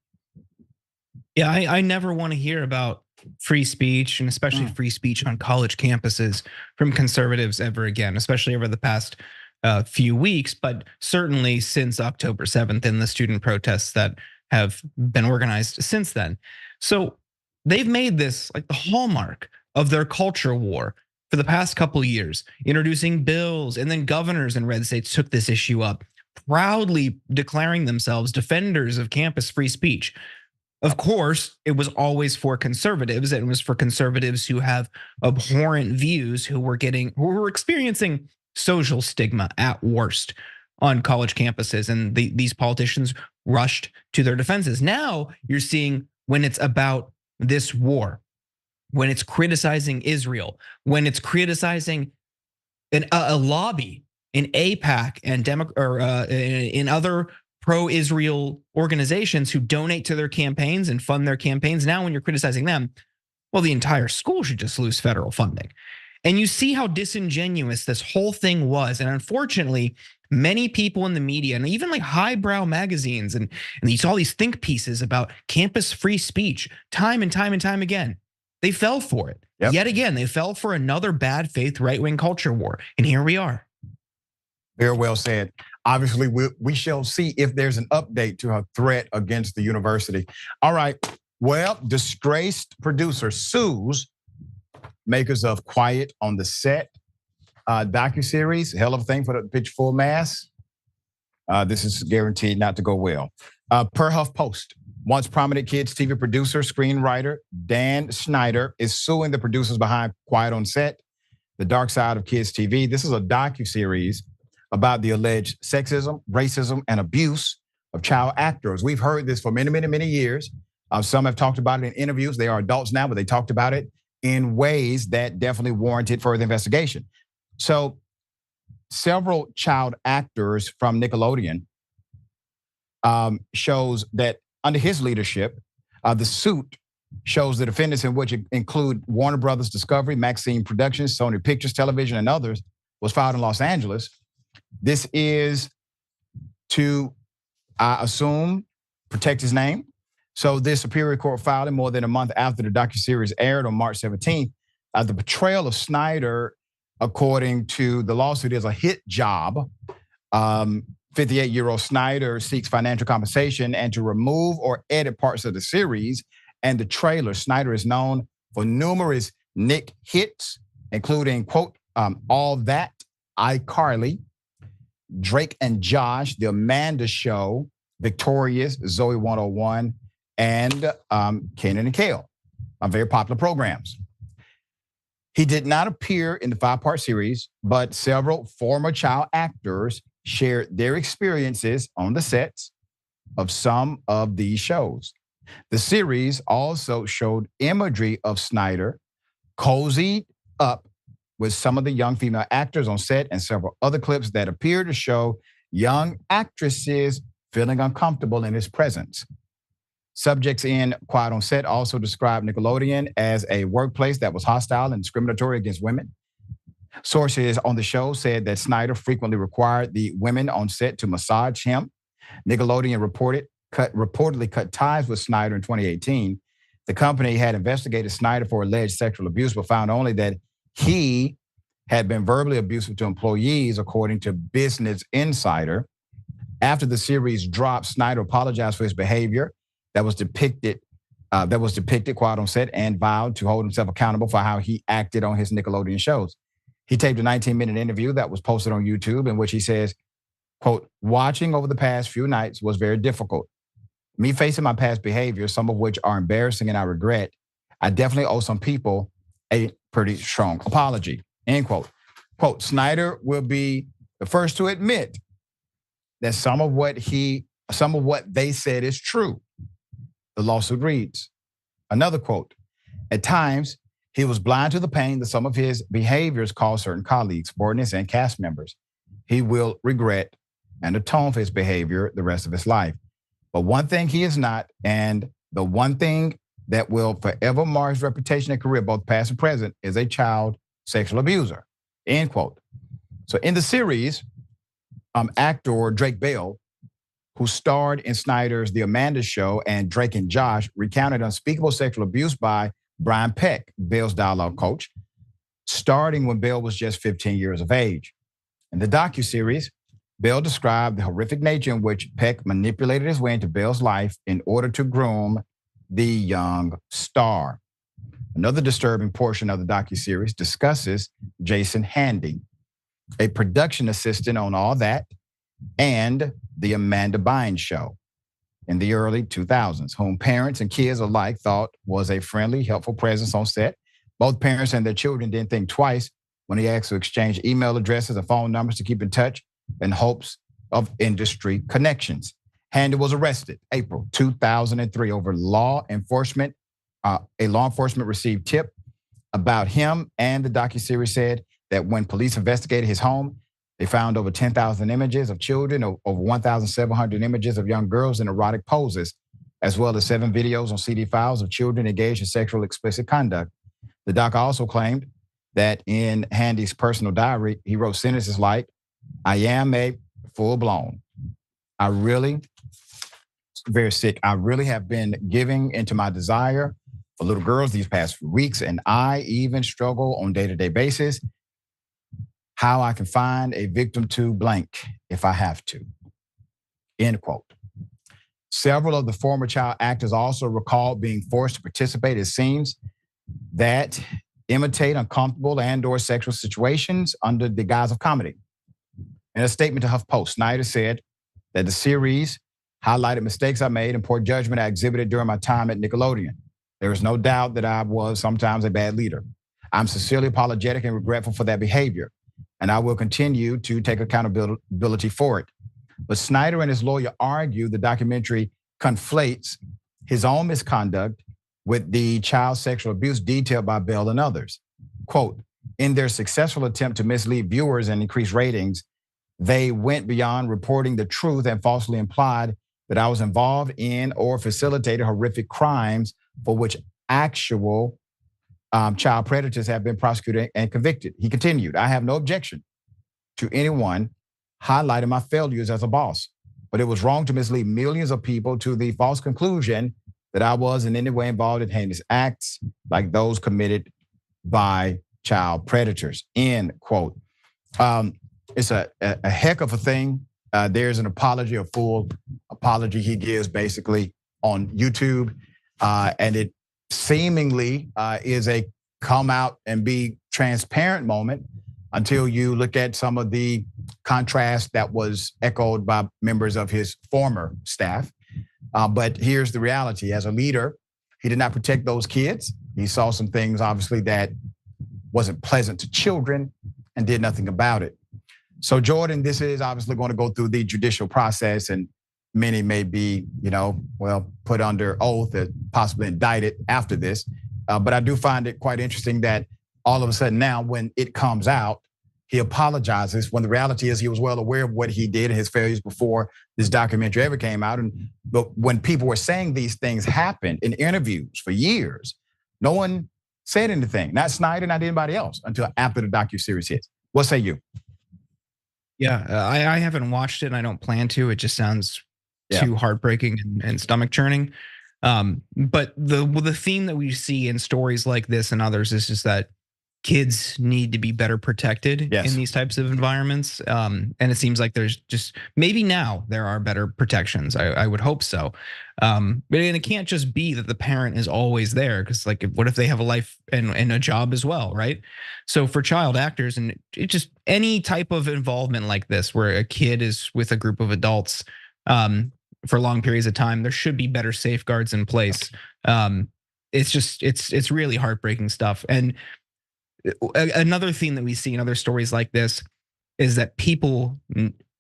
Yeah, I never want to hear about free speech, and especially free speech on college campuses from conservatives ever again, especially over the past few weeks, but certainly since October 7th and the student protests that have been organized since then. So they've made this like the hallmark of their culture war for the past couple of years, introducing bills, and then governors in red states took this issue up, proudly declaring themselves defenders of campus free speech. Of course, it was always for conservatives. It was for conservatives who have abhorrent views, who were experiencing social stigma at worst on college campuses, and these politicians rushed to their defenses. Now you're seeing when it's about this war, when it's criticizing Israel, when it's criticizing a lobby in AIPAC and in other pro-Israel organizations who donate to their campaigns and fund their campaigns. Now when you're criticizing them, well, the entire school should just lose federal funding. And you see how disingenuous this whole thing was. And unfortunately, many people in the media and even like highbrow magazines and you saw these think pieces about campus free speech time and time and time again. They fell for it. Yep. Yet again, they fell for another bad faith right-wing culture war. And here we are. Very well said. Obviously, we shall see if there's an update to her threat against the university. All right. Well, disgraced producer sues makers of Quiet on the Set docuseries. Hell of a thing for the pitch full mass. This is guaranteed not to go well. Per HuffPost, once prominent kids TV producer, screenwriter Dan Schneider is suing the producers behind Quiet on Set, The Dark Side of Kids TV. This is a docuseries about the alleged sexism, racism, and abuse of child actors. We've heard this for many, many, many years. Some have talked about it in interviews. They are adults now, but they talked about it in ways that definitely warranted further investigation. So several child actors from Nickelodeon shows that under his leadership, the suit shows the defendants, in which include Warner Brothers Discovery, Maxine Productions, Sony Pictures Television, and others, was filed in Los Angeles. This is to, I assume, protect his name. So this Superior Court filed it more than a month after the docuseries aired on March 17th. The portrayal of Snyder, according to the lawsuit, is a hit job. 58-year-old Snyder seeks financial compensation and to remove or edit parts of the series and the trailer. Snyder is known for numerous Nick hits, including, quote, All That, iCarly, Drake and Josh, The Amanda Show, Victorious, Zoe 101, and Kenan and Kel, very popular programs. He did not appear in the 5-part series, but several former child actors shared their experiences on the sets of some of these shows. The series also showed imagery of Snyder cozied up with some of the young female actors on set and several other clips that appear to show young actresses feeling uncomfortable in his presence. Subjects in Quiet on Set also described Nickelodeon as a workplace that was hostile and discriminatory against women. Sources on the show said that Snyder frequently required the women on set to massage him. Nickelodeon reportedly cut ties with Snyder in 2018. The company had investigated Snyder for alleged sexual abuse, but found only that he had been verbally abusive to employees, according to Business Insider. After the series dropped, Snyder apologized for his behavior that was depicted Quiet on Set, and vowed to hold himself accountable for how he acted on his Nickelodeon shows. He taped a 19-minute interview that was posted on YouTube in which he says, quote, watching over the past few nights was very difficult. Me facing my past behavior, some of which are embarrassing and I regret, I definitely owe some people a pretty strong apology, end quote. Quote, Snyder will be the first to admit that some of what they said is true. The lawsuit reads, another quote, at times, he was blind to the pain that some of his behaviors caused certain colleagues, subordinates, and cast members. He will regret and atone for his behavior the rest of his life. But one thing he is not, and the one thing that will forever mar his reputation and career, both past and present, is a child sexual abuser, end quote. So in the series, actor Drake Bell, who starred in Snyder's The Amanda Show and Drake and Josh, recounted unspeakable sexual abuse by Brian Peck, Bell's dialogue coach, starting when Bell was just 15 years of age. In the docuseries, Bill described the horrific nature in which Peck manipulated his way into Bill's life in order to groom the young star. Another disturbing portion of the docuseries discusses Jason Handy, a production assistant on All That and The Amanda Bynes Show in the early 2000s, whom parents and kids alike thought was a friendly, helpful presence on set. Both parents and their children didn't think twice when he asked to exchange email addresses and phone numbers to keep in touch in hopes of industry connections. Handy was arrested April 2003 over law enforcement. A law enforcement received tip about him, and the docuseries said that when police investigated his home, they found over 10,000 images of children, over 1,700 images of young girls in erotic poses, as well as 7 videos on CD files of children engaged in sexual explicit conduct. The doc also claimed that in Handy's personal diary, he wrote sentences like, "I am a full-blown. Very sick. I really have been giving into my desire for little girls these past few weeks, and I even struggle on a day-to-day basis how I can find a victim to blank if I have to." End quote. Several of the former child actors also recalled being forced to participate in scenes that imitate uncomfortable and/or sexual situations under the guise of comedy. In a statement to HuffPost, Snyder said that the series highlighted mistakes I made and poor judgment I exhibited during my time at Nickelodeon. There is no doubt that I was sometimes a bad leader. I'm sincerely apologetic and regretful for that behavior, and I will continue to take accountability for it. But Snyder and his lawyer argue the documentary conflates his own misconduct with the child sexual abuse detailed by Bell and others. Quote, "In their successful attempt to mislead viewers and increase ratings, they went beyond reporting the truth and falsely implied that I was involved in or facilitated horrific crimes for which actual child predators have been prosecuted and convicted." He continued, "I have no objection to anyone highlighting my failures as a boss, but it was wrong to mislead millions of people to the false conclusion that I was in any way involved in heinous acts like those committed by child predators." End quote. It's a heck of a thing. There's an apology, a full apology he gives basically on YouTube. And it seemingly is a come out and be transparent moment until you look at some of the contrast that was echoed by members of his former staff. But here's the reality. As a leader, he did not protect those kids. He saw some things, obviously, that wasn't pleasant to children and did nothing about it. So Jordan, this is obviously going to go through the judicial process, and many may be, put under oath and possibly indicted after this. But I do find it quite interesting that all of a sudden now, when it comes out, he apologizes when the reality is he was well aware of what he did and his failures before this documentary ever came out. But when people were saying these things happened in interviews for years, no one said anything, not Snyder, not anybody else, until after the docuseries hits. What say you? Yeah, I haven't watched it and I don't plan to. It just sounds too heartbreaking and stomach churning. But the theme that we see in stories like this and others is just that kids need to be better protected in these types of environments. And it seems like there's just, maybe now there are better protections. I would hope so. But it can't just be that the parent is always there, because like, what if they have a life and a job as well, right? So for child actors and it just any type of involvement like this, where a kid is with a group of adults for long periods of time, there should be better safeguards in place. It's just, it's really heartbreaking stuff. And another theme that we see in other stories like this is that people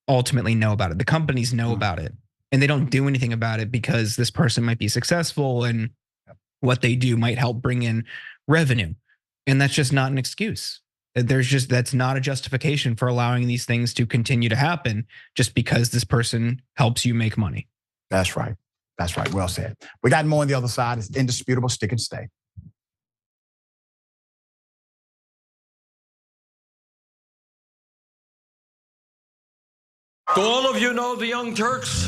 ultimately know about it. The companies know about it and they don't do anything about it because this person might be successful and what they do might help bring in revenue. And that's just not an excuse. That's not a justification for allowing these things to continue to happen just because this person helps you make money. That's right. That's right. Well said. We got more on the other side. It's indisputable. Stick and stay. Do all of you know the Young Turks?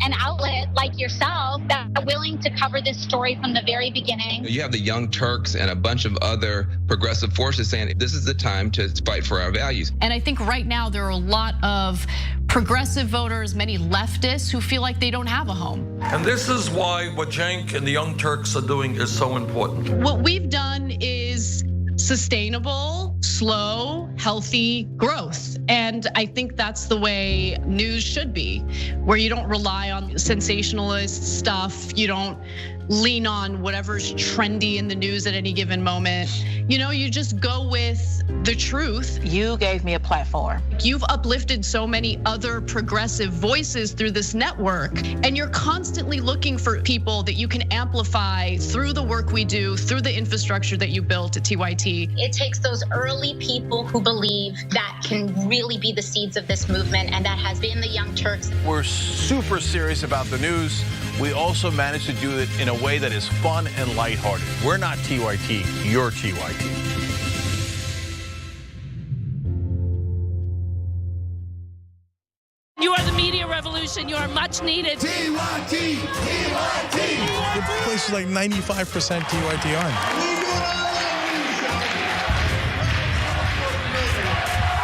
an outlet like yourself that are willing to cover this story from the very beginning. You have the Young Turks and a bunch of other progressive forces saying this is the time to fight for our values. And I think right now there are a lot of progressive voters, many leftists who feel like they don't have a home. And this is why what Cenk and the Young Turks are doing is so important. What we've done is sustainable, slow, healthy growth. And I think that's the way news should be, where you don't rely on sensationalist stuff. You don't lean on whatever's trendy in the news at any given moment. You just go with the truth. You gave me a platform. You've uplifted so many other progressive voices through this network, and you're constantly looking for people that you can amplify through the work we do, through the infrastructure that you built at TYT. It takes those early people who believe that can really be the seeds of this movement, and that has been the Young Turks. We're super serious about the news. We also managed to do it in a way that is fun and lighthearted. We're not TYT, you're TYT. You are the media revolution. You are much needed. TYT, TYT. The place is like 95% TYT on.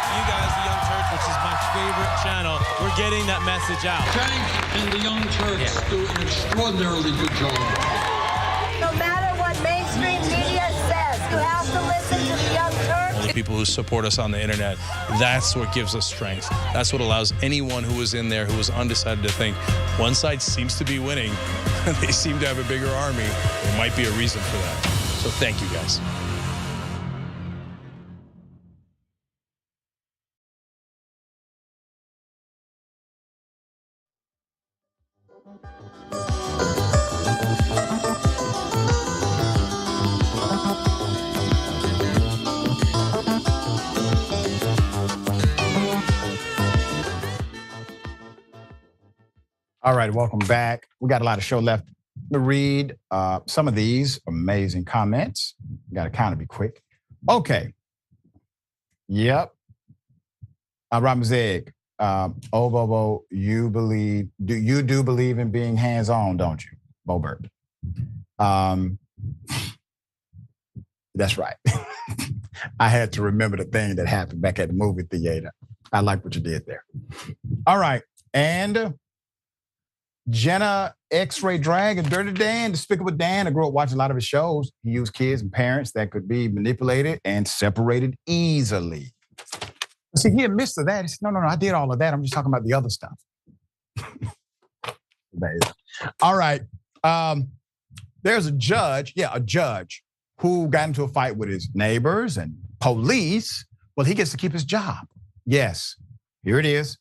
You guys, the Young Turks, which is my favorite channel, we're getting that message out. Cenk and the Young Turks do an extraordinarily good job. No matter what mainstream media says, you have to listen to the Young Turks. All the people who support us on the internet, that's what gives us strength. That's what allows anyone who was in there who was undecided to think one side seems to be winning. They seem to have a bigger army. There might be a reason for that. So thank you guys. All right, welcome back. We got a lot of show left to read. Some of these amazing comments. Got to kind of be quick. Okay. Yep. Ramzeg, Bobo, you do believe in being hands-on, don't you, Boebert? That's right. I had to remember the thing that happened back at the movie theater. I like what you did there. All right, and Jenna, X-Ray Dragon, Dirty Dan, Despicable Dan. I grew up watching a lot of his shows. He used kids and parents that could be manipulated and separated easily. See, he admits to that. He said, no, I did all of that. I'm just talking about the other stuff. All right. There's a judge who got into a fight with his neighbors and police. Well, he gets to keep his job. Yes, here it is.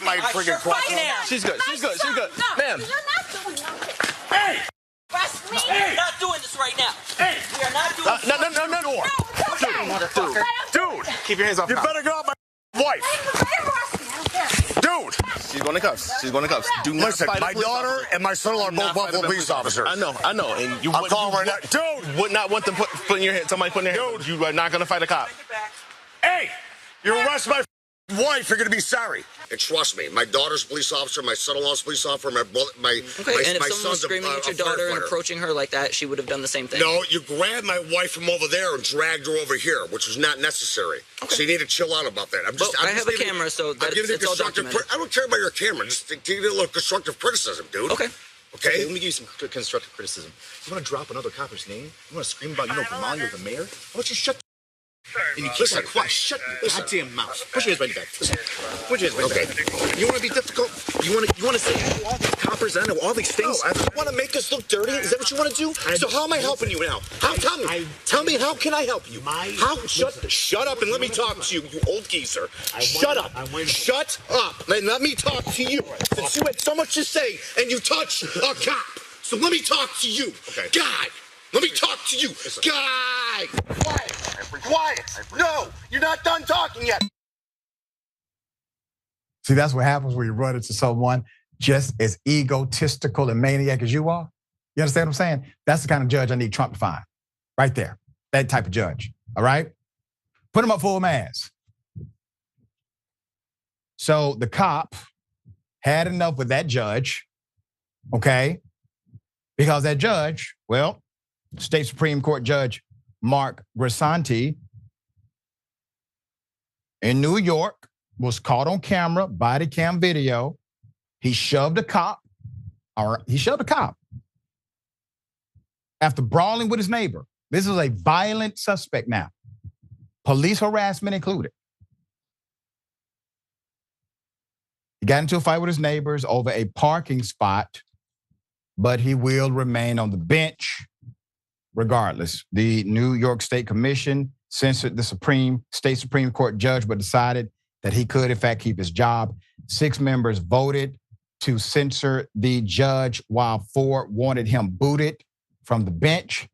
My friggin' She's good. No, Ma'am. you're not doing nothing. Hey! Arrest me. Hey! We're not doing this right now. Hey! We are not doing this. No. Dude, keep your hands off. You better get off my wife. Dude! She's going to cuffs. Do not Listen, my daughter and my son-in-law are both Buffalo police officers. I know. And I'm calling right now. Dude! Would not want them putting your head. Somebody putting their head. Dude, you are not going to fight a cop. Hey! You arrest my wife, you're going to be sorry. And trust me, my daughter's a police officer, my son-in-law's a police officer, my and if someone was screaming at your daughter and approaching her like that, she would have done the same thing. No, you grabbed my wife from over there and dragged her over here, which was not necessary. Okay. So you need to chill out about that. I have a camera, so it's all documented. I don't care about your camera. Just give me a little constructive criticism, dude. Okay. Okay? Let me give you some constructive criticism. You want to drop another copper's name? You want to scream about, Gamal, you're the mayor? Why don't you shut and you keep that quiet. Shut your goddamn mouth. Put your hands right back. Put your hands right back. You want to be difficult? You want to say all these coppers? I know all these things. No, you want to make us look dirty? Is that what you want to do? So how am I helping you now? Tell me, how can I help you? Shut up and let me talk to you, you old geezer. Shut up and let me talk to you. Since you had so much to say and you touched a cop. So let me talk to you. Okay. God. Let me talk to you. Guy! Quiet! No! You're not done talking yet! See, that's what happens when you run into someone just as egotistical and maniac as you are. You understand what I'm saying? That's the kind of judge I need Trump to find. Right there. That type of judge. All right? Put him up full mass. So the cop had enough with that judge okay? Because that judge, well, State Supreme Court Judge Mark Grisanti in New York was caught on camera, body cam video. He shoved a cop after brawling with his neighbor. This is a violent suspect now, police harassment included. He got into a fight with his neighbors over a parking spot, but he will remain on the bench regardless. The New York State Commission censored the State Supreme Court judge, but decided that he could, in fact, keep his job. 6 members voted to censor the judge, while 4 wanted him booted from the bench.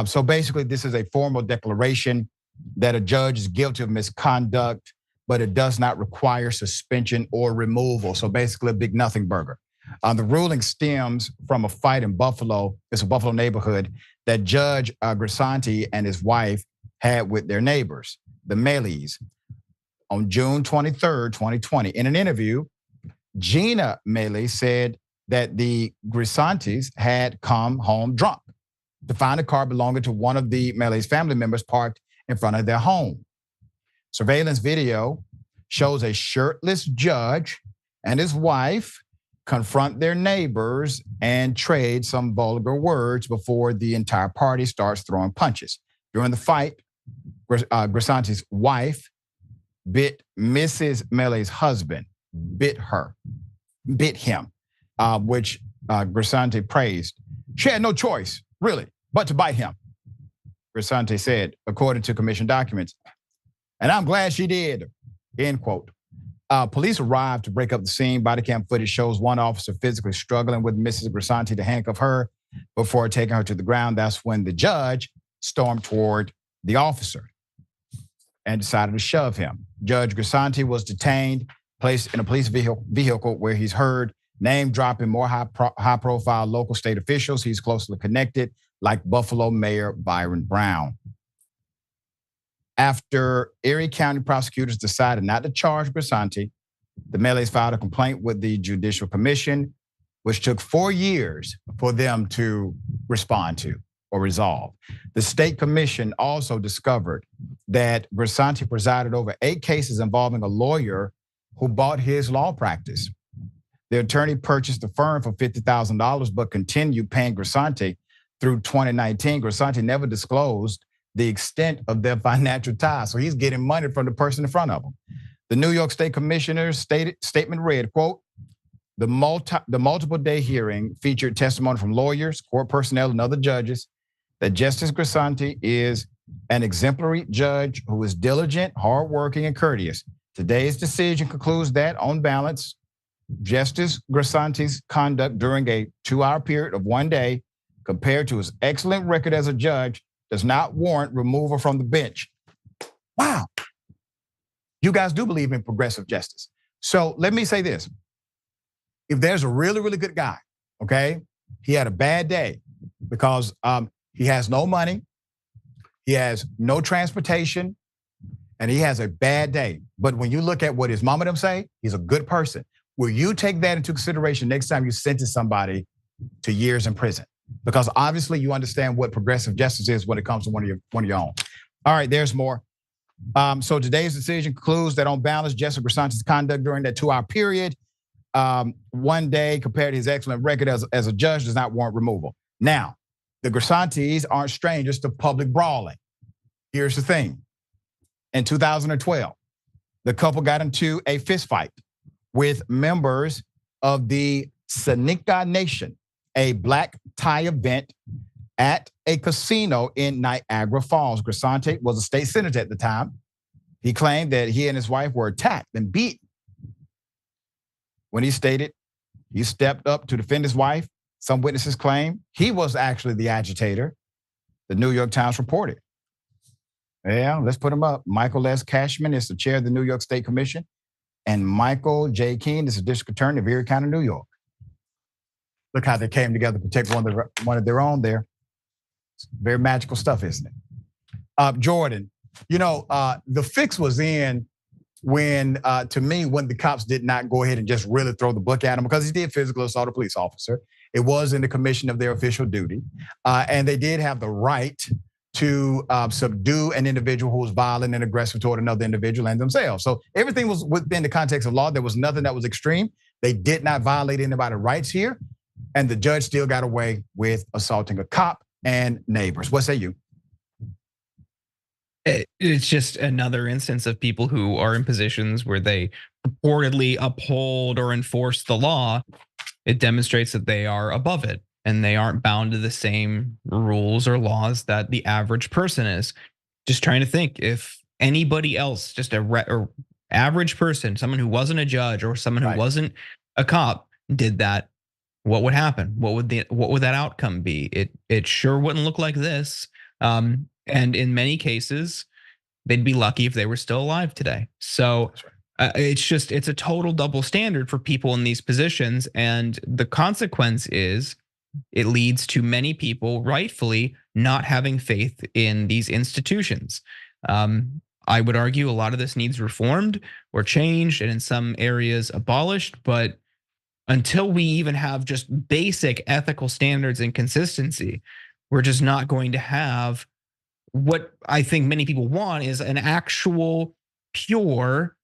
So basically, this is a formal declaration that a judge is guilty of misconduct, but it does not require suspension or removal. So basically, a big nothing burger. The ruling stems from a fight in Buffalo. It's a Buffalo neighborhood that Judge Grisanti and his wife had with their neighbors, the Melees, on June 23rd, 2020. In an interview, Gina Melee said that the Grisantis had come home drunk to find a car belonging to one of the Melee's family members parked in front of their home. Surveillance video shows a shirtless judge and his wife confront their neighbors and trade some vulgar words before the entire party starts throwing punches. During the fight, Grisanti's wife bit Mrs. Melee's husband, bit him, which Grisanti praised. She had no choice, really, but to bite him, Grisanti said, according to commission documents. And I'm glad she did, end quote. Police arrived to break up the scene. Body cam footage shows one officer physically struggling with Mrs. Grisanti to handcuff her before taking her to the ground. That's when the judge stormed toward the officer and decided to shove him. Judge Grisanti was detained, placed in a police vehicle where he's heard name-dropping more high-profile local state officials. He's closely connected, like Buffalo Mayor Byron Brown. After Erie County prosecutors decided not to charge Grisanti, the Melees filed a complaint with the Judicial Commission, which took 4 years for them to respond to or resolve. The State Commission also discovered that Grisanti presided over 8 cases involving a lawyer who bought his law practice. The attorney purchased the firm for $50,000, but continued paying Grisanti through 2019. Grisanti never disclosed the extent of their financial ties. So he's getting money from the person in front of him. The New York State Commissioner's statement read, quote, the multiple day hearing featured testimony from lawyers, court personnel, and other judges that Justice Grisanti is an exemplary judge who is diligent, hardworking, and courteous. Today's decision concludes that, on balance, Justice Grisanti's conduct during a 2-hour period of 1 day, compared to his excellent record as a judge, does not warrant removal from the bench. Wow. You guys do believe in progressive justice. So let me say this. If there's a really, really good guy, okay, he had a bad day because he has no money, he has no transportation, and he has a bad day. But when you look at what his mama them say, he's a good person. Will you take that into consideration next time you sentence somebody to years in prison? Because obviously you understand what progressive justice is when it comes to one of your own. All right, there's more. So today's decision concludes that, on balance, Justice Grisanti's conduct during that 2-hour period, 1 day, compared to his excellent record as a judge, does not warrant removal. Now, the Grisantis aren't strangers to public brawling. Here's the thing. In 2012, the couple got into a fistfight with members of the Seneca Nation, a black tie event at a casino in Niagara Falls. Grisanti was a state senator at the time. He claimed that he and his wife were attacked and beaten. When he stated he stepped up to defend his wife, some witnesses claim he was actually the agitator, the New York Times reported. Yeah, let's put him up. Michael S. Cashman is the chair of the New York State Commission, and Michael J. Keene is the district attorney of Erie County, New York. Look how they came together to protect one of their own there. It's very magical stuff, isn't it? Jordan, the fix was in when, to me, when the cops did not go ahead and just really throw the book at him, because he did physical assault a police officer. It was in the commission of their official duty. And they did have the right to subdue an individual who was violent and aggressive toward another individual and themselves. So everything was within the context of law. There was nothing that was extreme. They did not violate anybody's rights here. And the judge still got away with assaulting a cop and neighbors. What say you? It's just another instance of people who are in positions where they purportedly uphold or enforce the law. It demonstrates that they are above it and they aren't bound to the same rules or laws that the average person is. Just trying to think, if anybody else, just a average person, someone who wasn't a judge or someone who wasn't a cop, did that, what would happen? What would that outcome be? It sure wouldn't look like this. And in many cases, they'd be lucky if they were still alive today. So it's a total double standard for people in these positions. And the consequence is it leads to many people rightfully not having faith in these institutions. I would argue a lot of this needs reformed or changed, and in some areas abolished. But until we even have just basic ethical standards and consistency, we're just not going to have what I think many people want, is an actual pure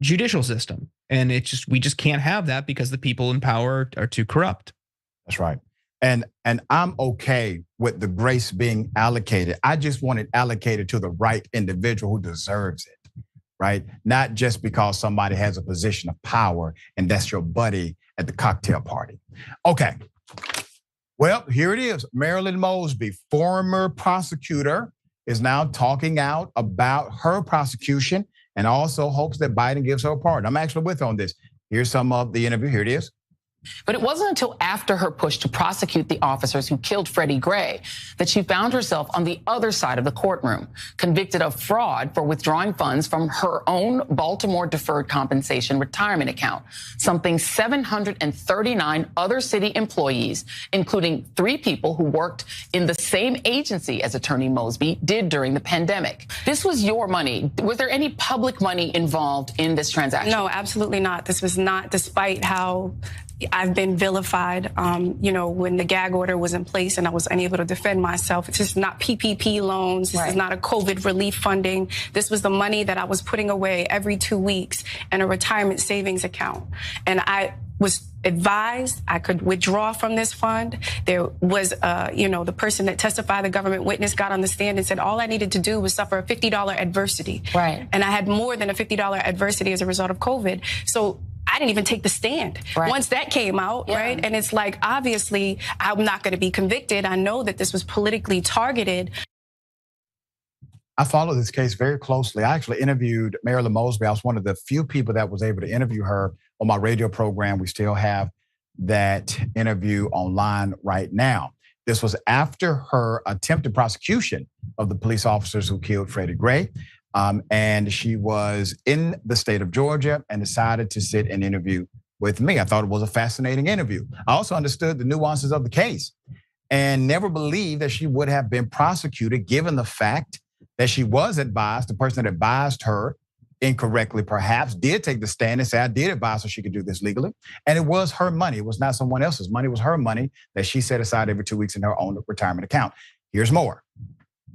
judicial system. And we just can't have that because the people in power are too corrupt. That's right. And I'm okay with the grace being allocated. I just want it allocated to the right individual who deserves it, right? Not just because somebody has a position of power and that's your buddy at the cocktail party. Okay. Well, here it is. Marilyn Mosby, former prosecutor, is now talking out about her prosecution and also hopes that Biden gives her a pardon. I'm actually with her on this. Here's some of the interview. Here it is. But it wasn't until after her push to prosecute the officers who killed Freddie Gray that she found herself on the other side of the courtroom, convicted of fraud for withdrawing funds from her own Baltimore deferred compensation retirement account, something 739 other city employees, including 3 people who worked in the same agency as Attorney Mosby, did during the pandemic. This was your money. Was there any public money involved in this transaction? No, absolutely not. This was not, despite how I've been vilified, when the gag order was in place and I was unable to defend myself. It's just not PPP loans. This is not a COVID relief funding. This was the money that I was putting away every 2 weeks in a retirement savings account. And I was advised I could withdraw from this fund. There was, the person that testified, the government witness, got on the stand and said all I needed to do was suffer a $50 adversity. Right. And I had more than a $50 adversity as a result of COVID. So I didn't even take the stand. Right. Once that came out, right? And it's like, obviously, I'm not going to be convicted. I know that this was politically targeted. I follow this case very closely. I actually interviewed Marilyn Mosby. I was one of the few people that was able to interview her on my radio program. We still have that interview online right now. This was after her attempted prosecution of the police officers who killed Freddie Gray. And she was in the state of Georgia and decided to sit and interview with me. I thought it was a fascinating interview. I also understood the nuances of the case and never believed that she would have been prosecuted given the fact that she was advised, the person that advised her incorrectly perhaps did take the stand and say, I did advise her she could do this legally. And it was her money. It was not someone else's money. It was her money that she set aside every 2 weeks in her own retirement account. Here's more.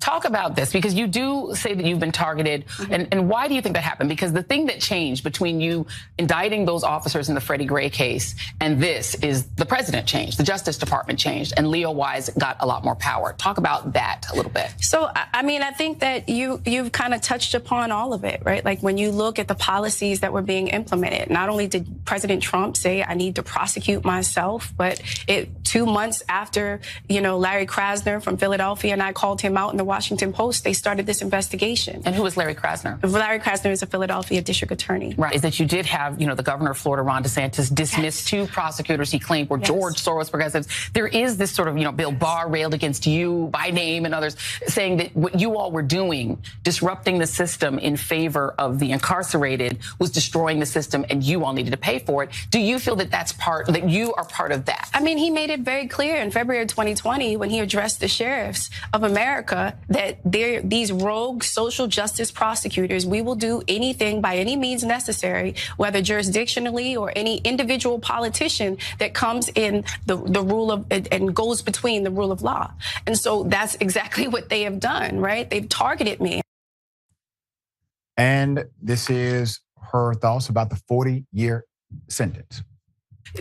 Talk about this, because you do say that you've been targeted. And why do you think that happened? Because the thing that changed between you indicting those officers in the Freddie Gray case and this is the president changed, the Justice Department changed, and Leo Wise got a lot more power. Talk about that a little bit. So, I mean, I think that you've kind of touched upon all of it, right? Like when you look at the policies that were being implemented, not only did President Trump say, I need to prosecute myself, but 2 months after, Larry Krasner from Philadelphia and I called him out in the Washington Post, they started this investigation. And who was Larry Krasner? Larry Krasner is a Philadelphia district attorney. Right. Is that you did have, the governor of Florida, Ron DeSantis, dismiss 2 prosecutors he claimed were George Soros progressives. There is this sort of, Bill Barr railed against you by name and others, saying that what you all were doing, disrupting the system in favor of the incarcerated, was destroying the system and you all needed to pay for it. Do you feel that that you are part of that? I mean, he made it very clear in February 2020 when he addressed the sheriffs of America that these rogue social justice prosecutors, we will do anything by any means necessary, whether jurisdictionally or any individual politician that comes in the rule of and goes between the rule of law. And so that's exactly what they have done, right? They've targeted me. And this is her thoughts about the 40-year sentence.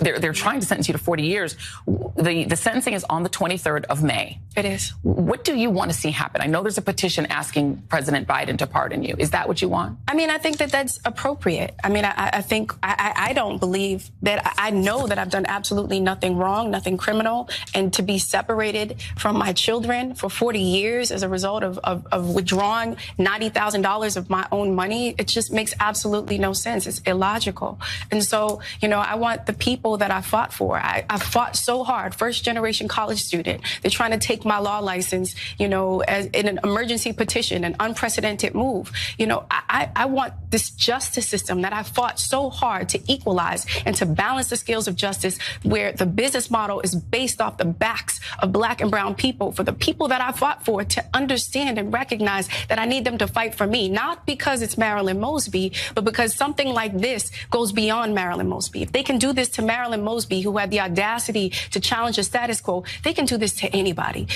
They're trying to sentence you to 40 years. The sentencing is on the 23rd of May. It is. What do you want to see happen? I know there's a petition asking President Biden to pardon you. Is that what you want? I mean, I think that that's appropriate. I mean, I think I don't believe that. I know that I've done absolutely nothing wrong, nothing criminal, and to be separated from my children for 40 years as a result of withdrawing $90,000 of my own money, it just makes absolutely no sense. It's illogical. And so, I want the people that I fought for. I fought so hard, first generation college student. They're trying to take my law license, as in an emergency petition, an unprecedented move. I want this justice system that I fought so hard to equalize and to balance the scales of justice, where the business model is based off the backs of Black and brown people, for the people that I fought for to understand and recognize that I need them to fight for me, not because it's Marilyn Mosby, but because something like this goes beyond Marilyn Mosby. If they can do this to Marilyn Mosby, who had the audacity to challenge the status quo, they can do this to anybody.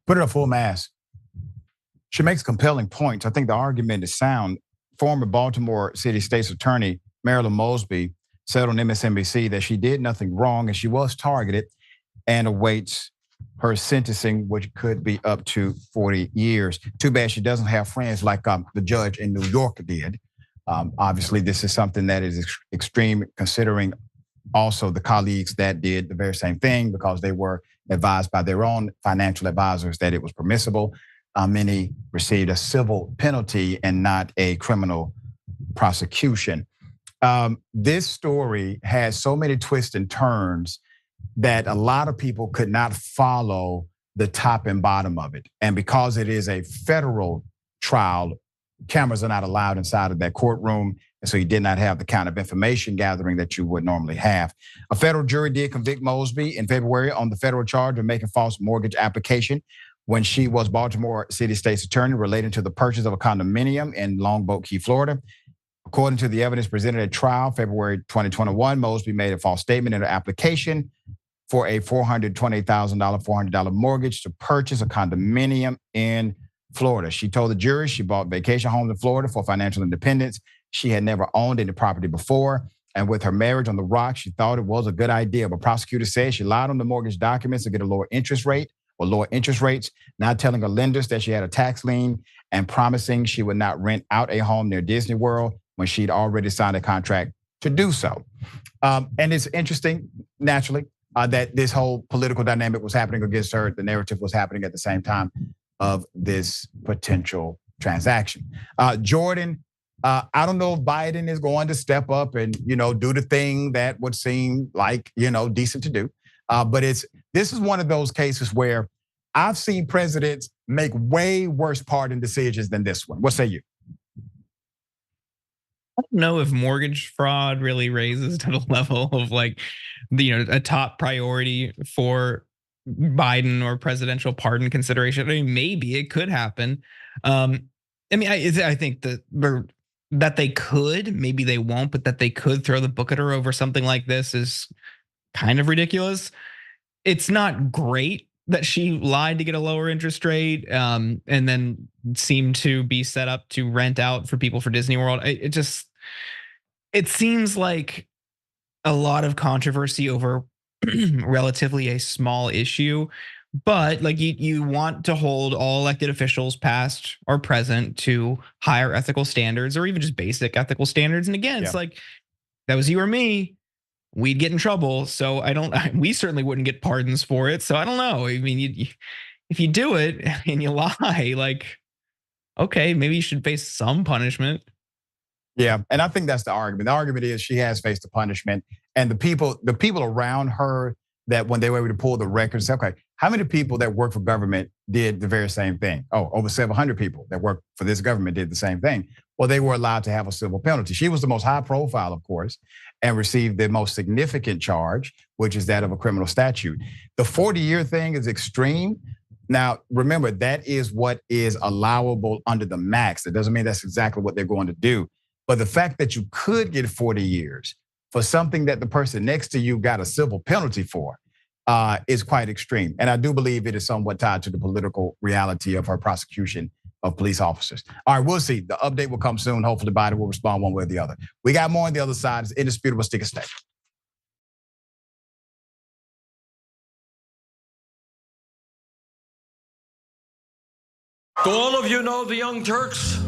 Put it a full mass. She makes compelling points. I think the argument is sound. Former Baltimore City State's Attorney Marilyn Mosby said on MSNBC that she did nothing wrong and she was targeted and awaits her sentencing, which could be up to 40 years. Too bad she doesn't have friends like the judge in New York did. Obviously, this is something that is extreme, considering also the colleagues that did the very same thing, because they were advised by their own financial advisors that it was permissible. Many received a civil penalty and not a criminal prosecution. This story has so many twists and turns that a lot of people could not follow the top and bottom of it. And because it is a federal trial, cameras are not allowed inside of that courtroom. And so you did not have the kind of information gathering that you would normally have. A federal jury did convict Mosby in February on the federal charge of making false mortgage application when she was Baltimore City State's attorney relating to the purchase of a condominium in Longboat Key, Florida. According to the evidence presented at trial, February 2021, Mosby made a false statement in her application for a $420,000 mortgage to purchase a condominium in Florida. She told the jury she bought vacation homes in Florida for financial independence. She had never owned any property before. And with her marriage on the rocks, she thought it was a good idea. But prosecutors said she lied on the mortgage documents to get a lower interest rate or lower interest rates, not telling her lenders that she had a tax lien and promising she would not rent out a home near Disney World when she'd already signed a contract to do so. And it's interesting, naturally, that this whole political dynamic was happening against her. The narrative was happening at the same time of this potential transaction. Jordan, I don't know if Biden is going to step up and, do the thing that would seem like, decent to do. But this is one of those cases where I've seen presidents make way worse pardon decisions than this one. What say you? I don't know if mortgage fraud really raises to the level of a top priority for Biden or presidential pardon consideration. I mean, maybe it could happen. I think that they could, maybe they won't, but that they could throw the book at her over something like this is kind of ridiculous. It's not great that she lied to get a lower interest rate and then seemed to be set up to rent out for people for Disney World. It seems like a lot of controversy over relatively a small issue, but you want to hold all elected officials, past or present, to higher ethical standards or even just basic ethical standards. And again, it's like, that was you or me, we'd get in trouble. So we certainly wouldn't get pardons for it. So I don't know. I mean, if you do it and you lie, okay, maybe you should face some punishment. Yeah, and I think that's the argument. The argument is she has faced the punishment, and the people around her that when they were able to pull the records, okay, how many people that work for government did the very same thing? Oh, over 700 people that work for this government did the same thing. Well, they were allowed to have a civil penalty. She was the most high profile, of course, and received the most significant charge, which is that of a criminal statute. The 40-year thing is extreme. Now, remember, that is what is allowable under the max. That doesn't mean that's exactly what they're going to do. But the fact that you could get 40 years for something that the person next to you got a civil penalty for is quite extreme. And I do believe it is somewhat tied to the political reality of her prosecution of police officers. All right, we'll see. The update will come soon. Hopefully Biden will respond one way or the other. We got more on the other side. It's indisputable. Stick and stay. Do all of you know the Young Turks?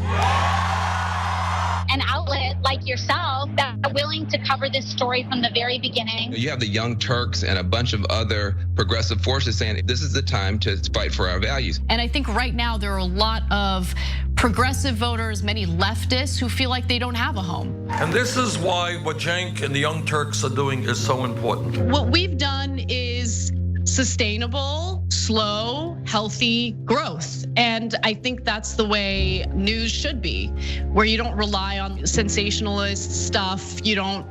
An outlet like yourself that are willing to cover this story from the very beginning. You have the Young Turks and a bunch of other progressive forces saying this is the time to fight for our values. And I think right now there are a lot of progressive voters, many leftists who feel like they don't have a home. And this is why what Cenk and the Young Turks are doing is so important. What we've done is sustainable, slow, healthy growth. And I think that's the way news should be, where you don't rely on sensationalist stuff. You don't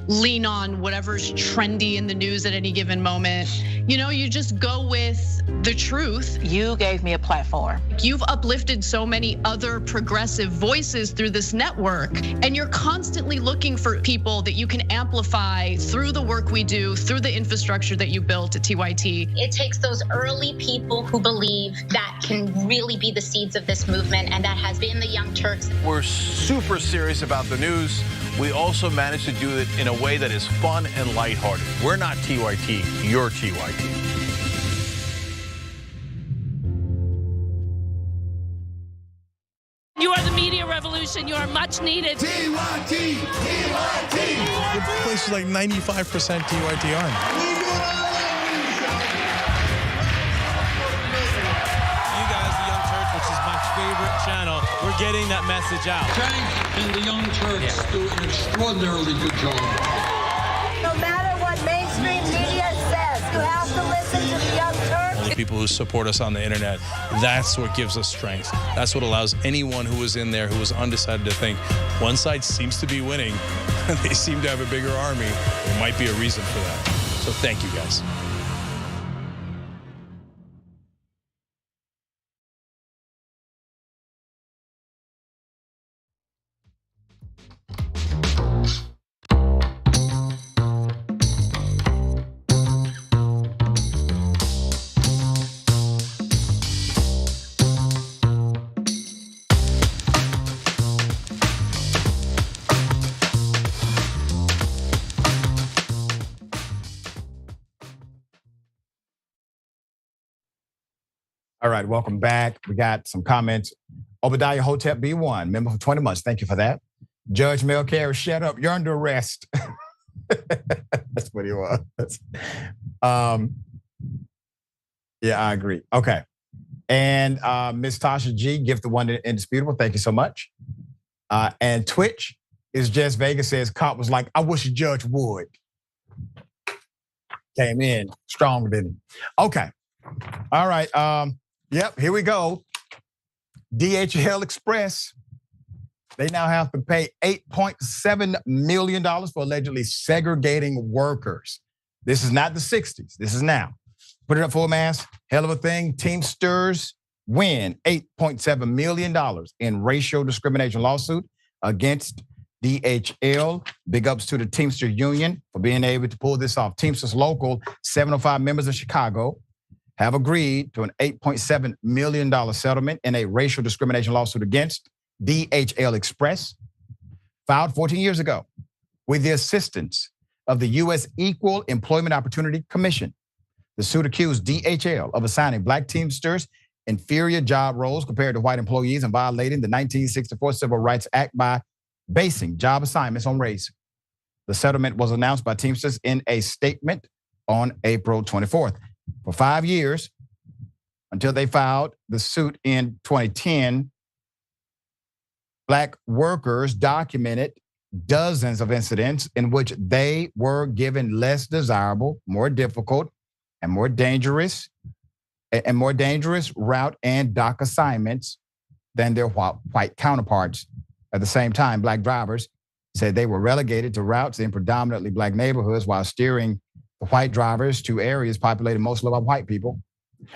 lean on whatever's trendy in the news at any given moment. You just go with the truth. You gave me a platform. You've uplifted so many other progressive voices through this network, and you're constantly looking for people that you can amplify through the work we do, through the infrastructure that you built at TYT. It takes those early people who believe that can really be the seeds of this movement, and that has been the Young Turks. We're super serious about the news. We also managed to do it in a way that is fun and lighthearted. We're not TYT, you're TYT. You are the media revolution. You are much needed. TYT, TYT. The place is like 95% TYT on. Which is my favorite channel. We're getting that message out. Cenk and the Young Turks do an extraordinarily good job. No matter what mainstream media says, you have to listen to the Young Turks. The people who support us on the internet, that's what gives us strength. That's what allows anyone who was in there who was undecided to think one side seems to be winning. They seem to have a bigger army. There might be a reason for that. So thank you guys. All right, welcome back. We got some comments. Obadiah Hotep B1, member for 20 months. Thank you for that. Judge Mel Carey, shut up. You're under arrest. That's what he was. Yeah, I agree. Okay. And Miss Tasha G, gift the one indisputable. Thank you so much. And Twitch is just Vegas says, cop was like, I wish a judge would. Came in strong, didn't he? Okay. All right. Yep, here we go. DHL Express. They now have to pay $8.7 million for allegedly segregating workers. This is not the 60s. This is now. Put it up full mass. Hell of a thing. Teamsters win $8.7 million in racial discrimination lawsuit against DHL. Big ups to the Teamster Union for being able to pull this off. Teamsters Local, 705 members of Chicago, have agreed to an $8.7 million settlement in a racial discrimination lawsuit against DHL Express, filed 14 years ago with the assistance of the U.S. Equal Employment Opportunity Commission. The suit accused DHL of assigning black Teamsters inferior job roles compared to white employees and violating the 1964 Civil Rights Act by basing job assignments on race. The settlement was announced by Teamsters in a statement on April 24th. For 5 years, until they filed the suit in 2010, black workers documented dozens of incidents in which they were given less desirable, more difficult, and more dangerous route and dock assignments than their white counterparts. At the same time, black drivers said they were relegated to routes in predominantly black neighborhoods while steering the white drivers to areas populated mostly by white people.